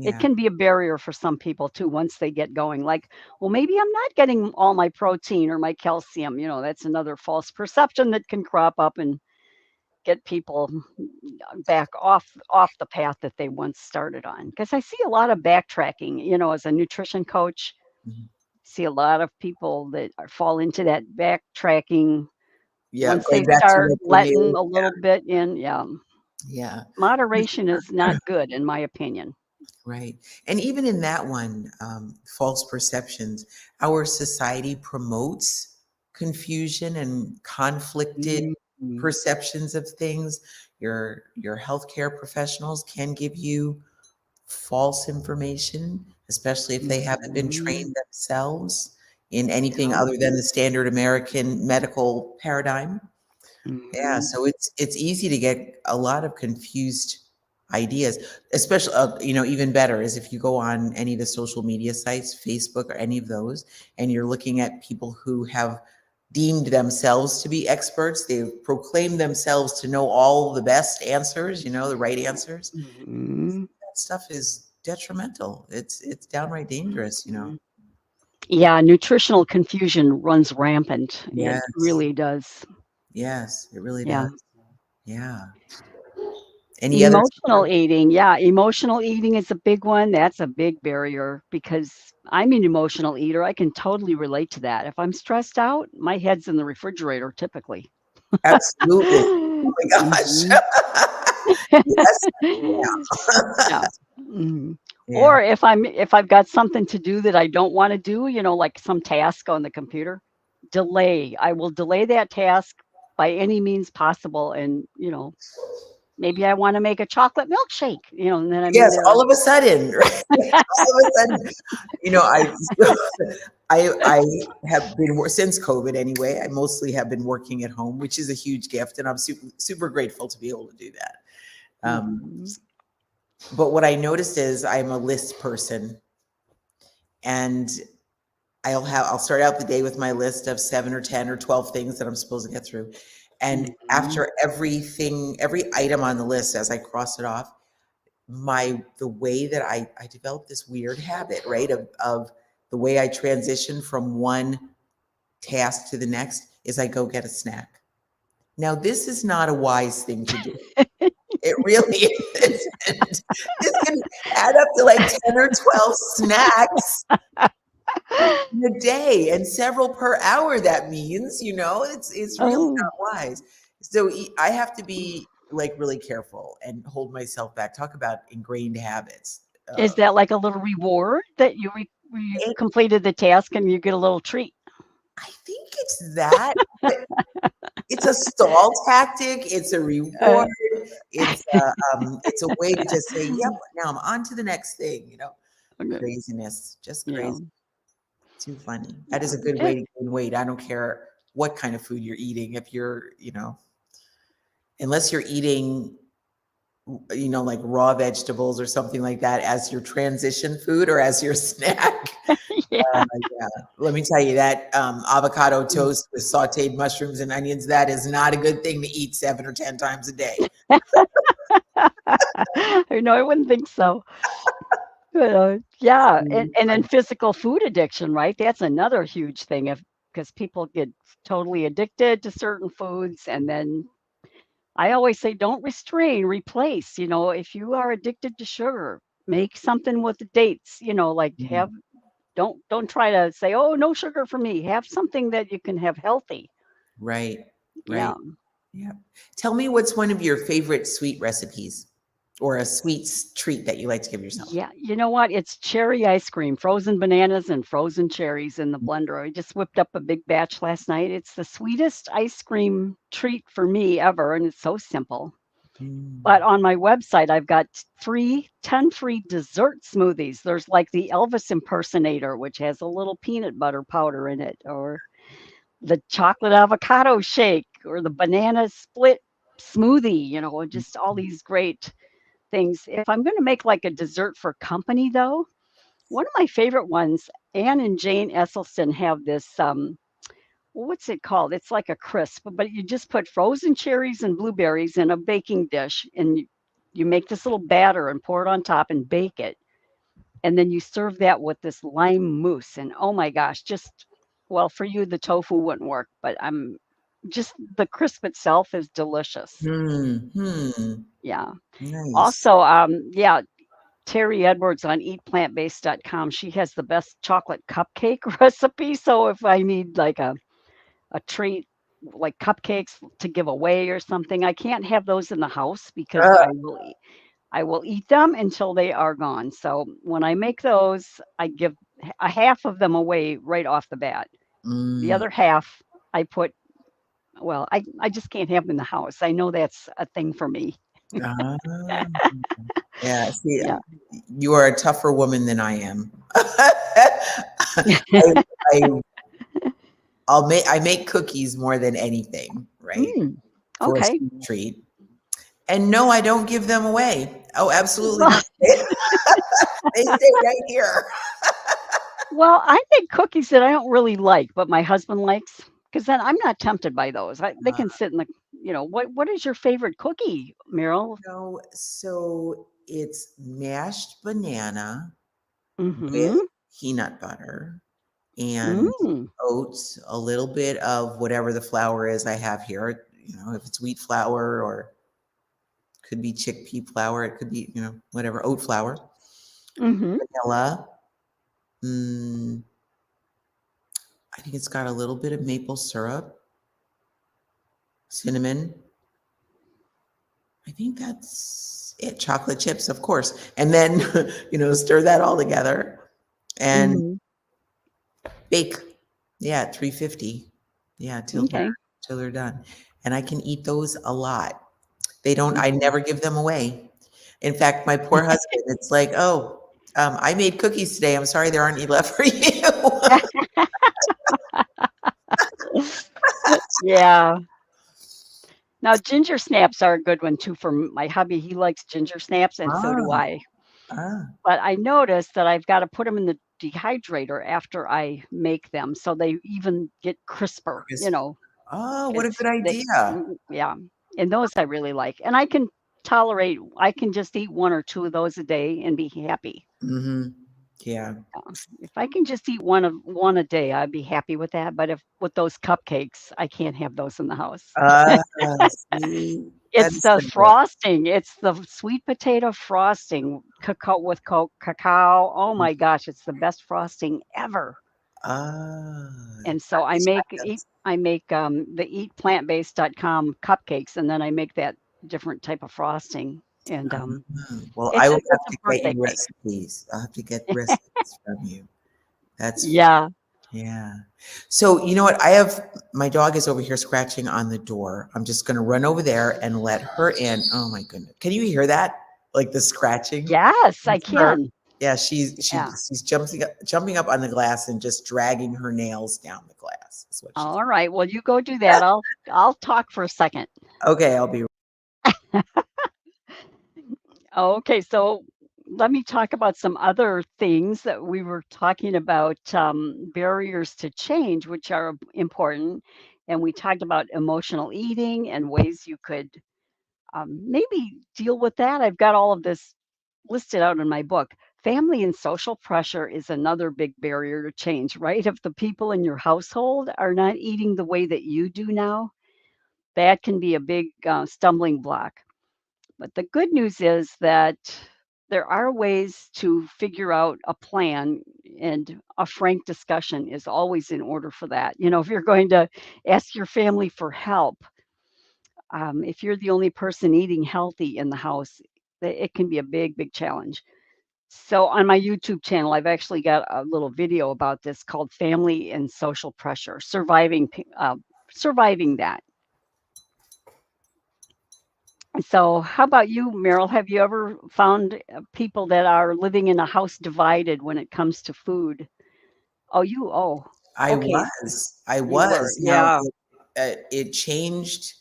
It Yeah. can be a barrier for some people too once they get going. Like, well, maybe I'm not getting all my protein or my calcium. That's another false perception that can crop up and get people back off the path that they once started on. Because I see a lot of backtracking. As a nutrition coach, Mhm. see a lot of people that fall into that backtracking Yeah, once they going back to start what they letting knew. a little bit in. Yeah, Yeah, moderation is not good, in my opinion. right. And even in that one, false perceptions, our society promotes confusion and conflicted Mhm. perceptions of things. Your healthcare professionals can give you false information, especially if they haven't been Mhm. trained themselves in anything Yeah. other than the standard American medical paradigm. Yeah, Mhm. so it's easy to get a lot of confused ideas, especially even better is if you go on any of the social media sites, Facebook or any of those, and you're looking at people who have deemed themselves to be experts. They proclaim themselves to know all the best answers, the right answers. Mhm. That stuff is detrimental. It's downright dangerous. Mhm. Yeah, nutritional confusion runs rampant. It Yes. really does. Yes, it really Yeah. does. Yeah. Any other Emotional eating. Yeah, emotional eating is a big one. That's a big barrier because I'm an emotional eater. I can totally relate to that. If I'm stressed out, my head's in the refrigerator typically. absolutely. Oh my Mhm. gosh. Yes. Yeah. Yeah. Mhm. Yeah. Or if I've got something to do that I don't wanna do, like some task on the computer, delay. I will delay that task by any means possible, and, maybe I wanna make a chocolate milkshake, and then I'm in Yes, there. all of a sudden, right? All of a sudden, I I have been since COVID anyway. I mostly have been working at home, which is a huge gift, and I'm super grateful to be able to do that. Um, Mhm. but what I noticed is I'm a list person, and I'll start out the day with my list of 7 or 10 or 12 things that I'm supposed to get through. And Mhm. after every item on the list, as I cross it off, the way that I developed this weird habit, right? Of the way I transition from one task to the next is I go get a snack. Now, this is not a wise thing to do. It really isn't. This can add up to like 10 or 12 snacks in a day and several per hour. That means, it's really Oh, not wise. So I have to be like really careful and hold myself back. Talk about ingrained habits. is that like a little reward that you It, completed the task and you get a little treat? I think it's that, but it's a stall tactic. It's a Uh, reward. It's a way to just say, "Yep, now I'm on to the next thing." okay, Craziness, just yeah, crazy. Too funny. That yeah. is a good way to gain weight. I don't care what kind of food you're eating. If unless you're eating, like raw vegetables or something like that as your transition food or as your snack. Yeah. Yeah. Let me tell you that avocado toast with sauteed mushrooms and onions, that is not a good thing to eat 7 or 10 times a day. I wouldn't think so. Yeah, and Mm, and then physical food addiction, right? That's another huge thing if because people get totally addicted to certain foods, and then I always say, don't restrain, replace. If you are addicted to sugar, make something with the dates. Like mm, have don't try to say, oh, no sugar for me. Have something that you can have healthy. right, Yeah. right. Yeah. Tell me what's one of your favorite sweet recipes or a sweet treat that you like to give yourself? Yeah, you know what? It's cherry ice cream, frozen bananas and frozen cherries in the blender. I just whipped up a big batch last night. It's the sweetest ice cream treat for me ever, and it's so simple. But Mm, on my website, I've got 10 free dessert smoothies. There's like the Elvis impersonator, which has a little peanut butter powder in it, or the chocolate avocado shake, or the banana split smoothie, just all these great things. If I'm going to make like a dessert for company, though, one of my favorite ones, Anne and Jane Esselstyn have this. What's it called? It's like a crisp, but you just put frozen cherries and blueberries in a baking dish, and you make this little batter and pour it on top and bake it. and then you serve that with this lime mousse, and oh my gosh, just well, for you the tofu wouldn't work, but I'm just the crisp itself is delicious. Hmm. Yeah. Nice. Also, yeah, Terry Edwards on eatplantbased.com, she has the best chocolate cupcake recipe. So if I need like a treat, like cupcakes to give away or something, I can't have those in the house because Uh, I will eat them until they are gone. So when I make those, I give a half of them away right off the bat. The mm, other half I put, well, I just can't have them in the house. I know that's a thing for me. ah, yeah. See, Yeah. you are a tougher woman than I am. I I make cookies more than anything, right? Mm, For a okay. sweet treat. And no, I don't give them away. Oh, absolutely Well, not. They stay right here. well, I make cookies that I don't really like, but my husband likes, because then I'm not tempted by those. They Uh, can sit in the, what is your favorite cookie, Meryl? so it's mashed banana with Mm-hmm. peanut butter and Mm, oats, a little bit of whatever the flour is I have here. If it's wheat flour or could be chickpea flour, it could be, whatever, oat flour, mm-hmm. vanilla. Mm, I think it's got a little bit of maple syrup, cinnamon. I think that's it. Chocolate chips, of course. And then, stir that all together and Mm-hmm. bake. Yeah, at 350. Yeah, Okay. till they're done. And I can eat those a lot. They don't I Mhm. never give them away. In fact, my poor husband, it's like, "Oh, I made cookies today. I'm sorry there aren't any left for you." Yeah. Now, ginger snaps are a good one too for my hubby. He likes ginger snaps, and so do Ah, I. ah, But I noticed that I've got to put them in the dehydrator after I make them, so they even get crisper. crisp. Oh, what a It's good they, idea. yeah, and those I really like, and I can tolerate. I can just eat one or two of those a day and be happy. Mhm. Yeah. If I can just eat one a day, I'd be happy with that. But if with those cupcakes, I can't have those in the house. Ah, see, that It's is the the goal. frosting. It's the sweet potato frosting, cacao with cacao. Oh my gosh, it's the best frosting ever. Ah, And I so wish I had I make the eatplantbased.com cupcakes, and then I make that different type of frosting. And well, I will have it's a to get birthday you cake. recipes. I'll have to get recipes from you. That's Yeah. Yeah. So, you know what? My dog is over here scratching on the door. I'm just going to run over there and let her in. Oh my goodness. Can you hear that? Like the scratching? Yes, I That's her. can. Yeah, Yeah. she's jumping up on the glass and just dragging her nails down the glass. That's what she's. All right. Well, you go do that. I'll talk for a second. Okay, I'll be Okay, so let me talk about some other things that we were talking about, barriers to change, which are important. And we talked about emotional eating and ways you could maybe deal with that. I've got all of this listed out in my book. Family and social pressure is another big barrier to change, right? If the people in your household are not eating the way that you do now, that can be a big stumbling block. But the good news is that there are ways to figure out a plan, and a frank discussion is always in order for that. If you're going to ask your family for help, if you're the only person eating healthy in the house, it can be a big, big challenge. So on my YouTube channel, I've actually got a little video about this called "Family and Social Pressure: Surviving That." So, how about you, Meryl? Have you ever found people that are living in a house divided when it comes to food? Oh, I okay. was. I You were, was. Now yeah. it changed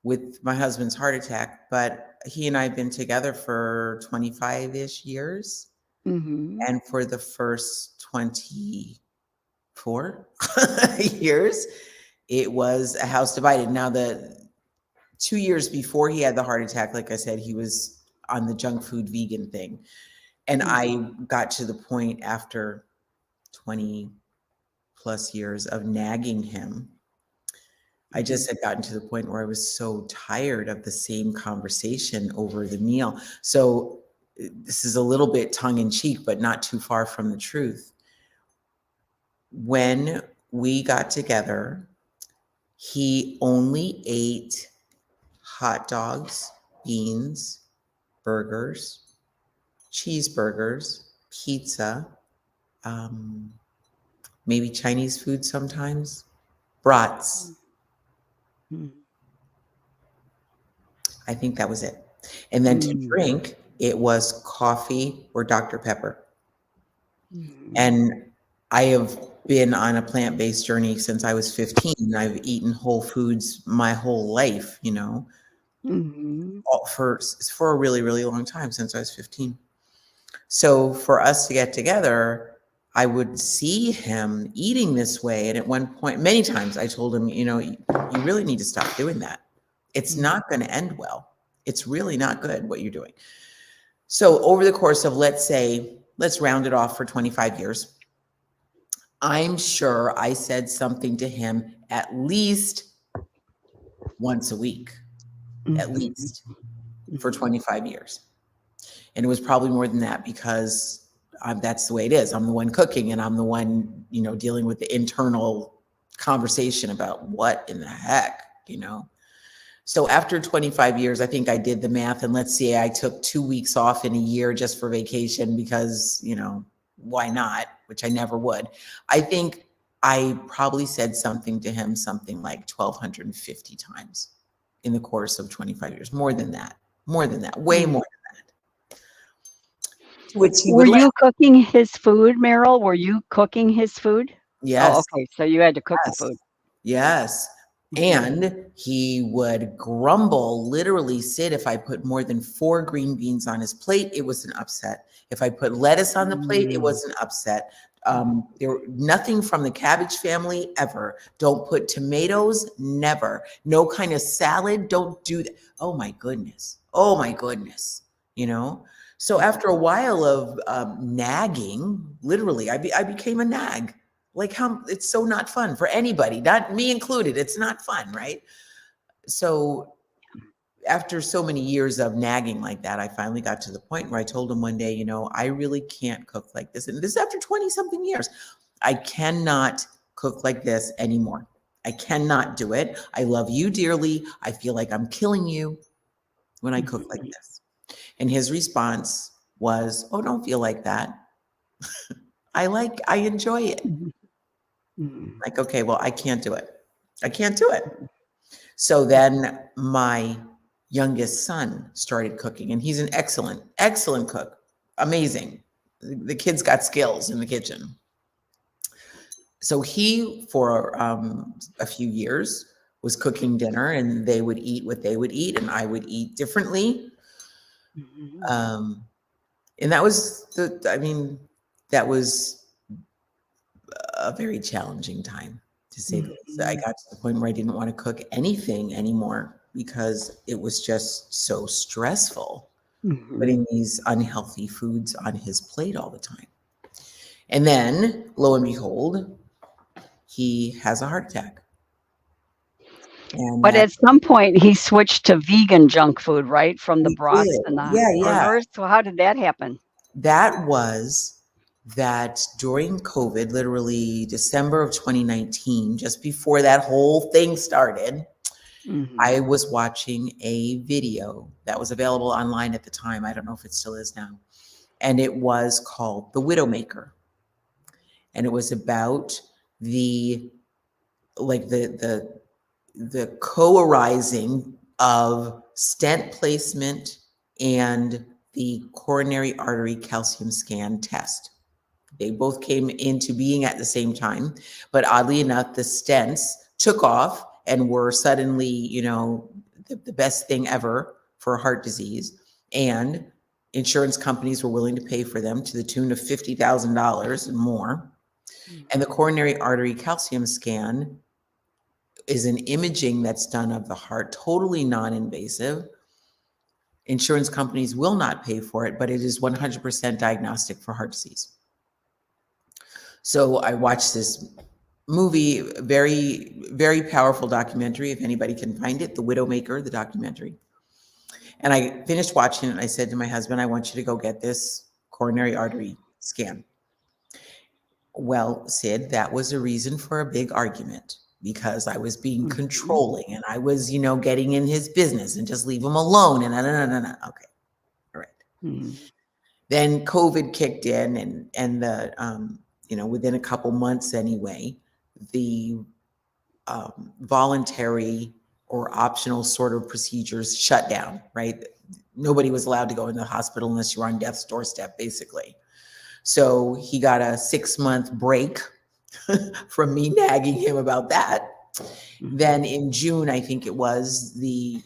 with my husband's heart attack, but he and I have been together for 25-ish years. Hmm. And for the first 24 years, it was a house divided. Now, the 2 years before he had the heart attack, like I said, he was on the junk food vegan thing. And Mhm. I got to the point after 20 plus years of nagging him. I Mhm. just had gotten to the point where I was so tired of the same conversation over the meal. So this is a little bit tongue in cheek, but not too far from the truth. When we got together, he only ate hot dogs, beans, burgers, cheeseburgers, pizza, um, maybe Chinese food sometimes, brats. Mhm. I think that was it. And then to Mhm. drink, it was coffee or Dr. Pepper. Mhm. And I have been on a plant-based journey since I was 15. I've eaten whole foods my whole life, Mhm. for a really, really long time, since I was 15. So for us to get together, I would see him eating this way. And at one point, many times I told him, you really need to stop doing that. It's Mhm. not going to end well. It's really not good what you're doing. So over the course of, let's round it off for 25 years, I'm sure I said something to him at least once a week, at Mhm. least for Mhm. 25 years. And it was probably more than that because that's the way it is. I'm the one cooking and I'm the one, dealing with the internal conversation about what in the heck. So after 25 years, I think I did the math, and let's say I took 2 weeks off in a year just for vacation because, why not? Which I never would. I think I probably said something to him something like 1,250 times in the course of 25 years. More than that, way Mhm. more, to which he Were would laugh. you cooking his food, Meryl? Were you cooking his food? Oh, Yes, okay. So you had to cook the yes. food. Yes. Mhm. And he would grumble, literally sit if I put more than 4 green beans on his plate, it was an upset. If I put lettuce on the plate, it Mm. was an upset. Nothing from the cabbage family ever. Don't put tomatoes, never. No kind of salad, don't do that. Oh my goodness. Oh my goodness. You know? So after a while of nagging, literally, I became a nag. Like, how it's so not fun for anybody, not me included. It's not fun, right? So after so many years of nagging like that, I finally got to the point where I told him one day, I really can't cook like this. And this is after 20 something years. I cannot cook like this anymore. I cannot do it. I love you dearly. I feel like I'm killing you when I cook like Mhm. this. And his response was, "Oh, don't feel like that. I enjoy it." Mhm. Mhm. Like, okay, well, I can't do it. I can't do it. So then my youngest son started cooking, and he's an excellent, excellent cook. Amazing. The kid's got skills in the kitchen. So he, for a few years, was cooking dinner, and they would eat what they would eat, and I would eat differently. Mhm. Um, and that was a very challenging time, to say the least. I Mhm. got to the point where I didn't want to cook anything anymore because it was just so stressful Mhm. putting these unhealthy foods on his plate all the time. And then, lo and behold, he has a heart attack. And But that at some point, he switched to vegan junk food, right? From the he brats did. and the Yeah, yeah. burgers. So how did that happen? That was that during COVID, literally December of 2019, just before that whole thing started, I Mhm. was watching a video that was available online at the time. I don't know if it still is now. And it was called The Widowmaker. And it was about the like the co-arising of stent placement and the coronary artery calcium scan test. They both came into being at the same time, but oddly enough, the stents took off and were suddenly, the best thing ever for heart disease. And insurance companies were willing to pay for them to the tune of $50,000 and more. And the coronary artery calcium scan is an imaging that's done of the heart, totally non invasive. Insurance companies will not pay for it, but it is 100% diagnostic for heart disease. So I watched this movie, very, very powerful documentary, if anybody can find it, The Widowmaker, the documentary. And I finished watching it and I said to my husband, I want you to go get this coronary artery scan. Well, Sid, that was a reason for a big argument because I was being controlling and I was, getting in his business and just leave him alone. And no. Okay. All right. Then COVID kicked in and the, within a couple months anyway, the voluntary or optional sort of procedures shut down, right? Nobody was allowed to go in the hospital unless you were on death's doorstep, basically. So he got a 6-month break from me nagging him about that. Then in June, I think it was, the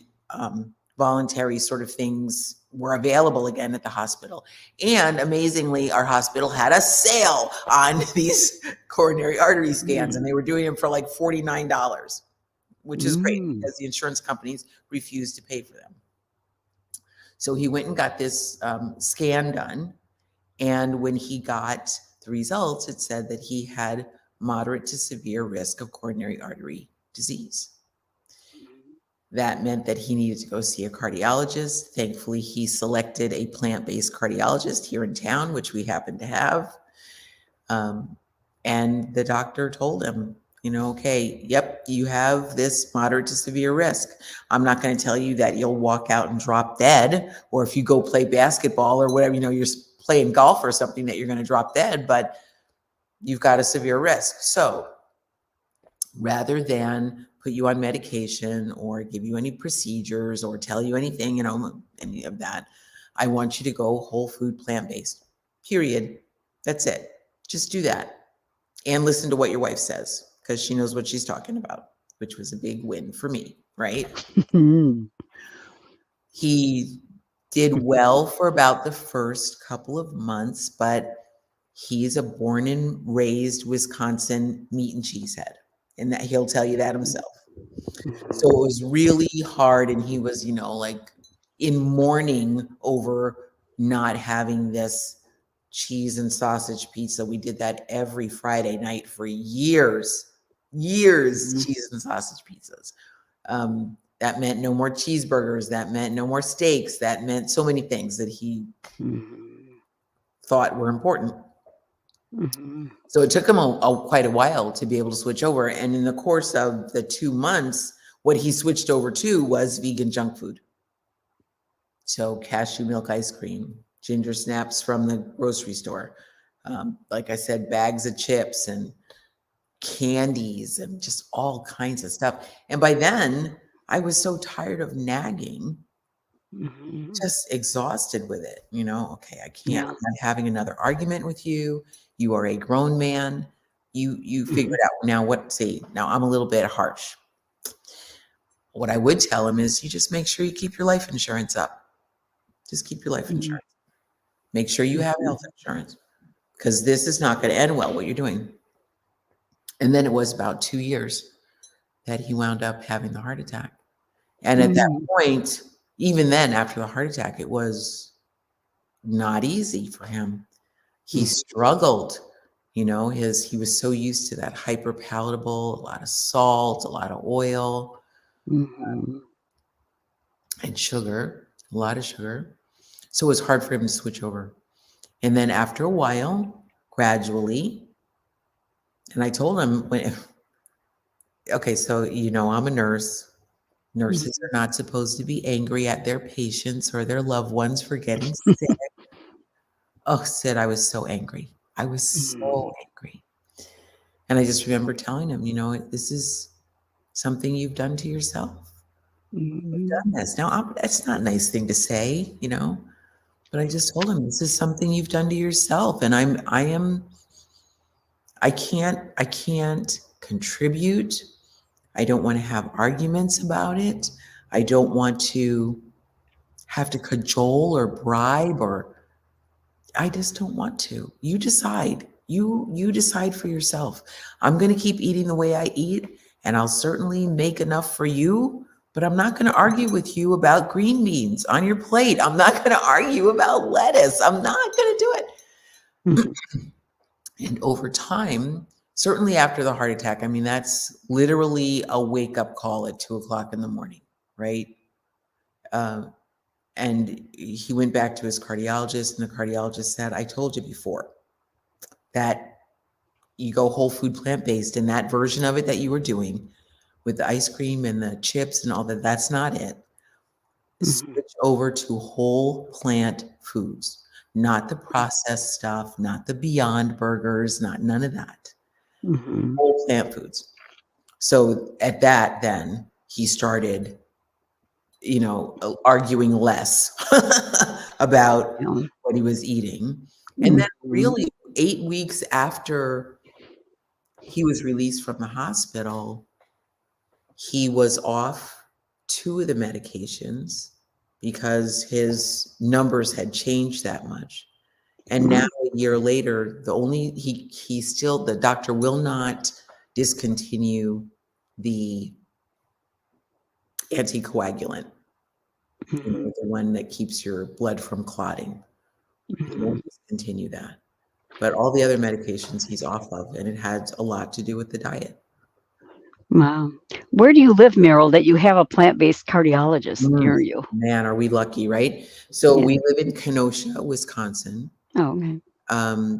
voluntary sort of things were available again at the hospital. And amazingly, our hospital had a sale on these coronary artery scans, and they were doing them for like $49, which is great because the insurance companies refused to pay for them. So he went and got this scan done. And when he got the results, it said that he had moderate to severe risk of coronary artery disease. That meant that he needed to go see a cardiologist. Thankfully, he selected a plant-based cardiologist here in town, which we happen to have. And the doctor told him, okay, yep, you have this moderate to severe risk. I'm not going to tell you that you'll walk out and drop dead, or if you go play basketball or whatever, you're playing golf or something, that you're going to drop dead, but you've got a severe risk. So rather than put you on medication or give you any procedures or tell you anything, any of that, I want you to go whole food, plant-based, period. That's it. Just do that. And listen to what your wife says, because she knows what she's talking about, which was a big win for me, right? He did well for about the first couple of months, but he's a born and raised Wisconsin meat and cheese head, and that he'll tell you that himself. So it was really hard, and he was, like in mourning over not having this cheese and sausage pizza. We did that every Friday night for years, cheese and sausage pizzas. That meant no more cheeseburgers. That meant no more steaks. That meant so many things that he thought were important. So it took him quite a while to be able to switch over. And in the course of the 2 months, what he switched over to was vegan junk food. So cashew milk ice cream, ginger snaps from the grocery store. Like I said, bags of chips and candies and just all kinds of stuff. And by then, I was so tired of nagging, just exhausted with it. Okay, I can't. I'm not having another argument with you. You are a grown man. You figure it out. Now now I'm a little bit harsh. What I would tell him is, you just make sure you keep your life insurance up. Just keep your life insurance. Make sure you have health insurance, because this is not going to end well, what you're doing. And then it was about 2 years that he wound up having the heart attack. And at that point, even then, after the heart attack, it was not easy for him. He struggled. He was so used to that hyper palatable, a lot of salt, a lot of oil, and sugar, a lot of sugar. So it was hard for him to switch over. And then after a while, gradually, and I told him, okay, so, I'm a nurse. Nurses are not supposed to be angry at their patients or their loved ones for getting sick. Oh, Sid, I was so angry. I was so angry. And I just remember telling him, this is something you've done to yourself. You've done this. Now, that's not a nice thing to say, but I just told him, this is something you've done to yourself. And I can't contribute. I don't want to have arguments about it. I don't want to have to cajole or bribe, or I just don't want to. You decide. You decide for yourself. I'm going to keep eating the way I eat, and I'll certainly make enough for you, But I'm not going to argue with you about green beans on your plate. I'm not going to argue about lettuce. I'm not going to do it. Mhm. And over time, certainly after the heart attack, I mean, that's literally a wake up call at 2 o'clock in the morning, right? Um, and he went back to his cardiologist, and the cardiologist said, I told you before that you go whole food plant based, and that version of it that you were doing with the ice cream and the chips and all that, that's not it. Mhm. Switch over to whole plant foods, not the processed stuff, not the Beyond Burgers, not none of that. Mhm. Whole plant foods. So at that, then he started, arguing less about Yeah. what he was eating. And then Mhm. really 8 weeks after he was released from the hospital, he was off 2 of the medications because his numbers had changed that much. And now a year later, the doctor will not discontinue the anticoagulant, Mhm. the one that keeps your blood from clotting. He Mhm. won't discontinue that. But all the other medications he's off of, and it had a lot to do with the diet. Wow. Where do you live, Meryl, that you have a plant-based cardiologist Mm, near you? man, are we lucky, right? So Yeah. we live in Kenosha, Wisconsin. Oh, okay.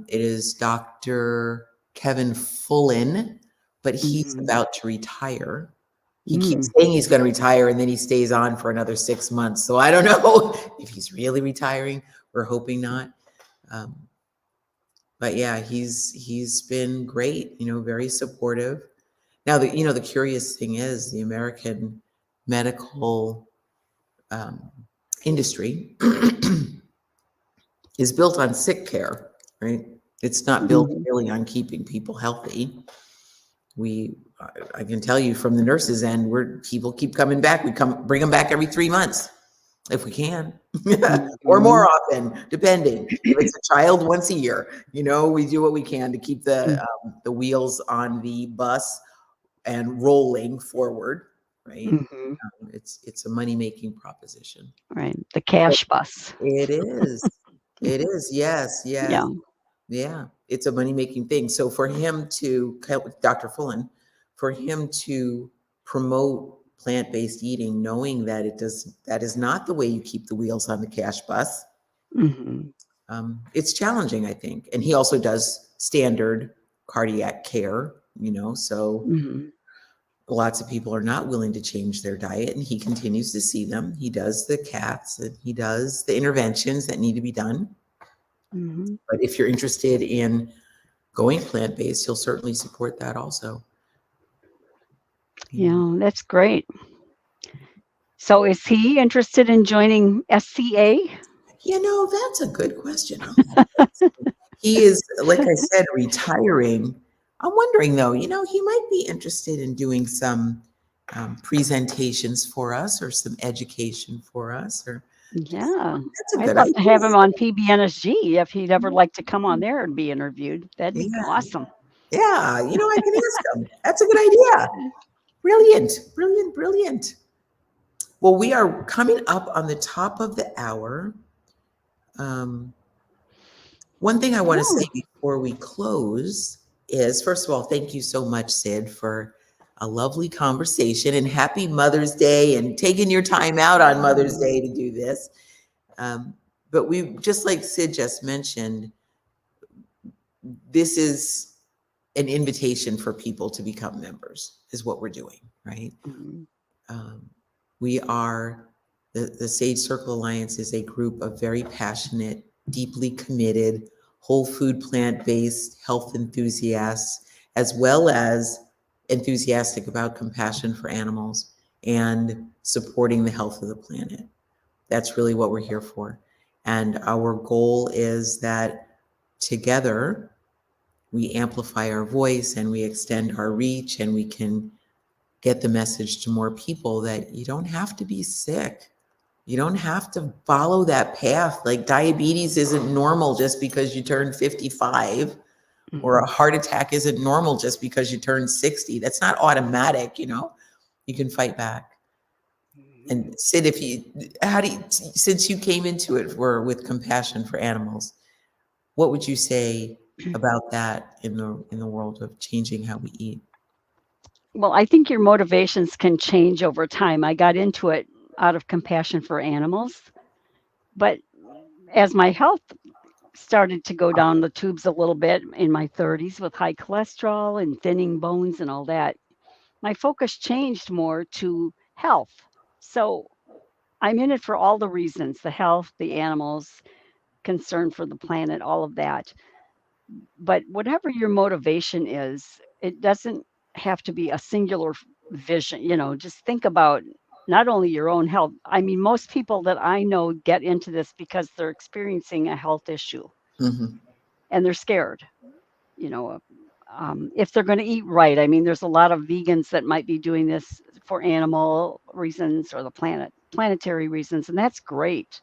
It is Dr. Kevin Fullen, but he's Mhm. about to retire. He keeps Mm. saying he's going to retire, and then he stays on for another 6 months. So I don't know if he's really retiring. We're hoping not. Um, but yeah, he's been great. Very supportive. Now, the curious thing is the American medical um, industry is built on sick care, right? It's not built Mhm. really on keeping people healthy. I can tell you from the nurses' end, people keep coming back. We bring them back every 3 months if we can, or more Mhm. often, depending. If it's a child, once a year. We do what we can to keep Mm. the wheels on the bus and rolling forward, right? Mhm. It's a money making proposition. Right. The cash bus. It is. It is. Yes. Yes. Yeah. Yeah. It's a money making thing. So for him to, Dr. Fullen, for him to promote plant based eating, knowing that is not the way you keep the wheels on the cash bus, Mhm. it's challenging, I think. And he also does standard cardiac care, so Mhm. lots of people are not willing to change their diet, and he continues to see them. He does the caths and he does the interventions that need to be done. Mhm. But if you're interested in going plant-based, he'll certainly support that also. Yeah. Yeah, that's great. So is he interested in joining SCA? That's a good question. He is, like I said, retiring. I'm wondering though, he might be interested in doing some presentations for us or some education for us, or Yeah. that's a I'd good love to have him idea. on PBNSG if he'd ever like to come on there and be interviewed. That'd be Yeah. awesome. Yeah. I can ask him. That's a good idea. Brilliant. Brilliant. Brilliant. Well, we are coming up on the top of the hour. Um, One thing I want to Oh, say before we close is, first of all, thank you so much, Sid, for a lovely conversation, and happy Mother's Day and taking your time out on Mother's Day to do this. Um, but just like Sid just mentioned, this is an invitation for people to become members, is what we're doing, right? mhm, Um, we are the Sage Circle Alliance is a group of very passionate, deeply committed, whole food, plant based health enthusiasts, as well as enthusiastic about compassion for animals and supporting the health of the planet. That's really what we're here for. And our goal is that together we amplify our voice and we extend our reach, and we can get the message to more people that you don't have to be sick. You don't have to follow that path. Like, diabetes isn't normal just because you turn 55, or a mhm. heart attack isn't normal just because you turn 60. That's not automatic. You can fight back. And Sid, since you came into it with compassion for animals, what would you say about that in the world of changing how we eat? Well, I think your motivations can change over time. I got into it out of compassion for animals, but as my health started to go down the tubes a little bit in my 30s with high cholesterol and thinning bones and all that, my focus changed more to health. So I'm in it for all the reasons, the health, the animals, concern for the planet, all of that. But whatever your motivation is, it doesn't have to be a singular vision. Just think about not only your own health. I mean, most people that I know get into this because they're experiencing a health issue Hmm. and they're scared. You know, if they're going to eat right. I mean, there's a lot of vegans that might be doing this for animal reasons or the planetary reasons, and that's great.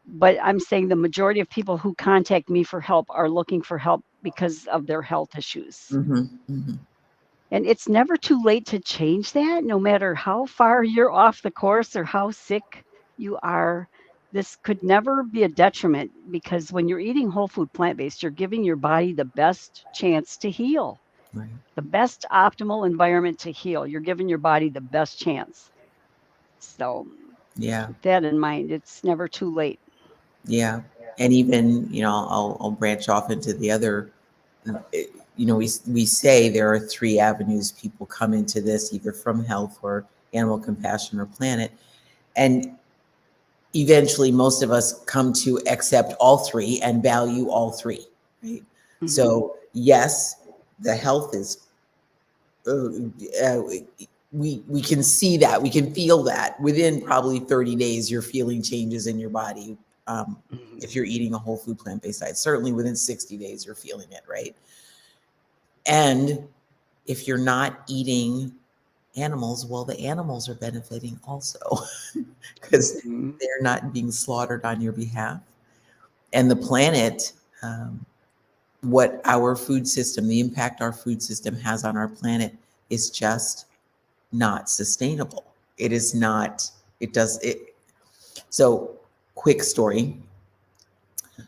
But I'm saying the majority of people who contact me for help are looking for help because of their health issues. Hmm. Hmm. And it's never too late to change that, no matter how far you're off the course or how sick you are. This could never be a detriment because when you're eating whole food plant based, you're giving your body the best chance to heal, Right. the best optimal environment to heal. You're giving your body the best chance. So, Yeah. with that in mind, it's never too late. Yeah. And even, I'll branch off into the other, we say there are three avenues people come into this, either from health or animal compassion or planet. And eventually most of us come to accept all three and value all three, right? Hmm. So yes, the health is, uh, uh, we can see that, we can feel that within probably 30 days, you're feeling changes in your body. Um, Hmm. if you're eating a whole food plant-based diet, certainly within 60 days, you're feeling it, right? And if you're not eating animals, well, the animals are benefiting also because Hmm. they're not being slaughtered on your behalf. And the planet, um, what our food system, the impact our food system has on our planet is just not sustainable. It is not, it does it. So, quick story,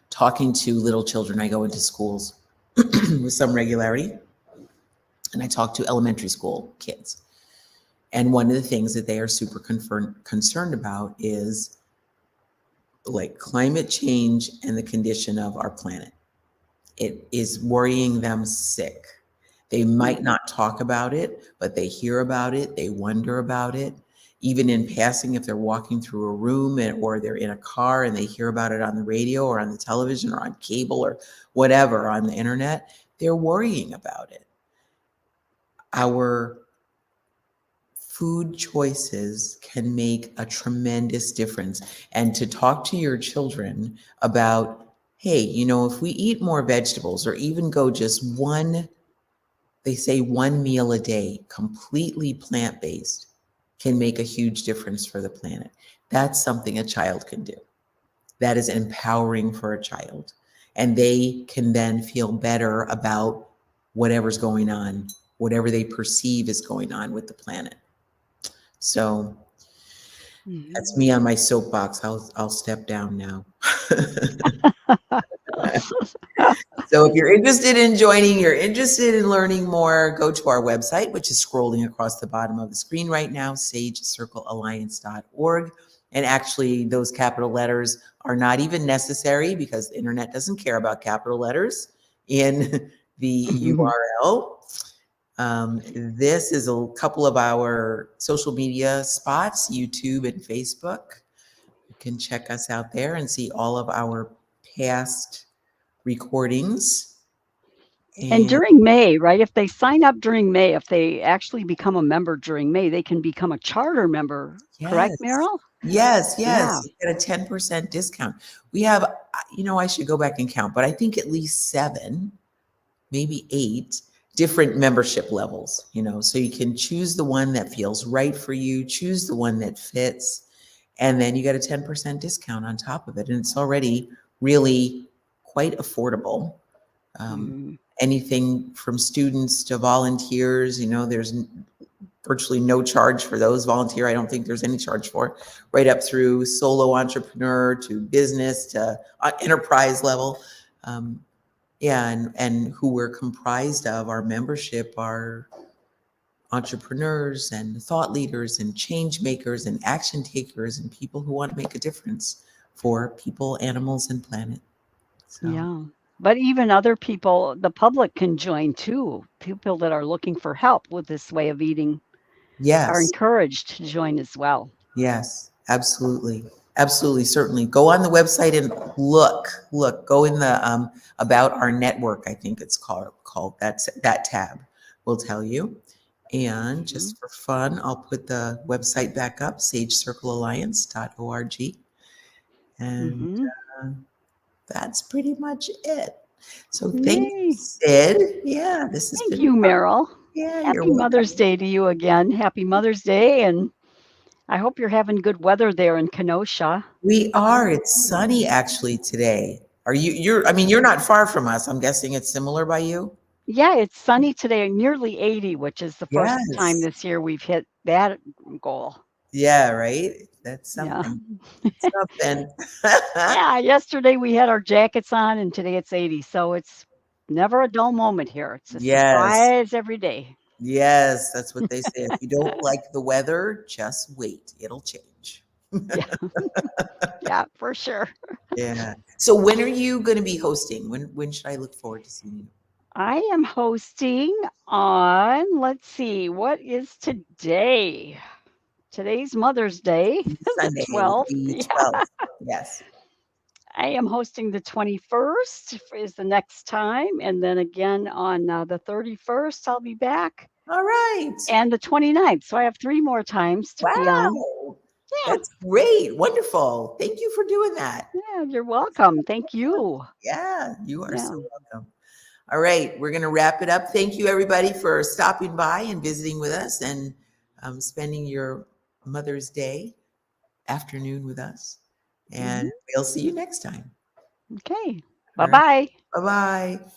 talking to little children, I go into schools with some regularity and I talk to elementary school kids. And one of the things that they are super concerned about is like climate change and the condition of our planet. It is worrying them sick. They might Hmm. not talk about it, but they hear about it, they wonder about it. Even in passing, if they're walking through a room or they're in a car and they hear about it on the radio or on the television or on cable or whatever on the internet, they're worrying about it. Our food choices can make a tremendous difference. And to talk to your children about, hey, if we eat more vegetables or even go just one, they say one meal a day, completely plant based, can make a huge difference for the planet. That's something a child can do. That is empowering for a child. And they can then feel better about whatever's going on, whatever they perceive is going on with the planet. So Hmm. that's me on my soapbox. I'll step down now. So if you're interested in joining, you're interested in learning more, go to our website, which is scrolling across the bottom of the screen right now, sagecirclealliance.org. And actually, those capital letters are not even necessary because the internet doesn't care about capital letters in the URL. This is a couple of our social media spots, YouTube and Facebook. You can check us out there and see all of our past recordings. And And during May, right? If they sign up during May, if they actually become a member during May, they can become a charter member, correct, yes, Meryl? yes, Yeah. you get a 10% discount. We have, I should go back and count, but I think at least 7, maybe 8 different membership levels, so you can choose the one that feels right for you, choose the one that fits, and then you get a 10% discount on top of it. And it's already really quite affordable. Um, Mhm. Anything from students to volunteers, there's virtually no charge for those. Volunteer, I don't think there's any charge for, right up through solo entrepreneur to business to enterprise level. Yeah, and who we're comprised of, our membership are entrepreneurs and thought leaders and change makers and action takers and people who want to make a difference for people, animals, and planet. So, Yeah. But even other people, the public can join too. People that are looking for help with this way of eating are yes, encouraged to join as well. yes, absolutely. Absolutely, certainly. Go on the website and go in the about our network, I think it's called that's that tab will tell you. And Hmm. just for fun, I'll put the website back up, sagecirclealliance.org. And Hmm. uh, that's pretty much it. So thank you, Yay. Sid. Yeah, this has Thank been you, fun. Meryl. Yeah, you're Happy Mother's welcome. Day to you again. Happy Mother's Day. And I hope you're having good weather there in Kenosha. We are. It's sunny actually today. Are you? I mean, you're not far from us. I'm guessing it's similar by you. Yeah, it's sunny today, nearly 80, which is the first time Yes. this year we've hit that goal. Yeah. Right. That's Yeah. something. Something. Yeah, yesterday we had our jackets on and today it's 80. So it's never a dull moment here. It's a Yes. surprise every day. Yes. That's what they say. If you don't like the weather, just wait. It'll change. Yeah, yeah, for sure. Yeah. So when are you going to be hosting? When should I look forward to seeing you? I am hosting on, let's see, what is today? Today's Mother's Day, the Sunday, 12th. the Yeah, 12th. Yes. I am hosting the 21st is the next time. And then again on the 31st, I'll be back. All right. And the 29th. So I have 3 more times to be on. Wow. Yeah, That's great. Wonderful. Thank you for doing that. yeah, you're welcome. Thank you. Yeah, you are Yeah. so welcome. All right, we're going to wrap it up. Thank you, everybody, for stopping by and visiting with us and spending your Mother's Day afternoon with us. And Hmm. we'll see you next time. Okay. All right. Bye-bye. Bye bye.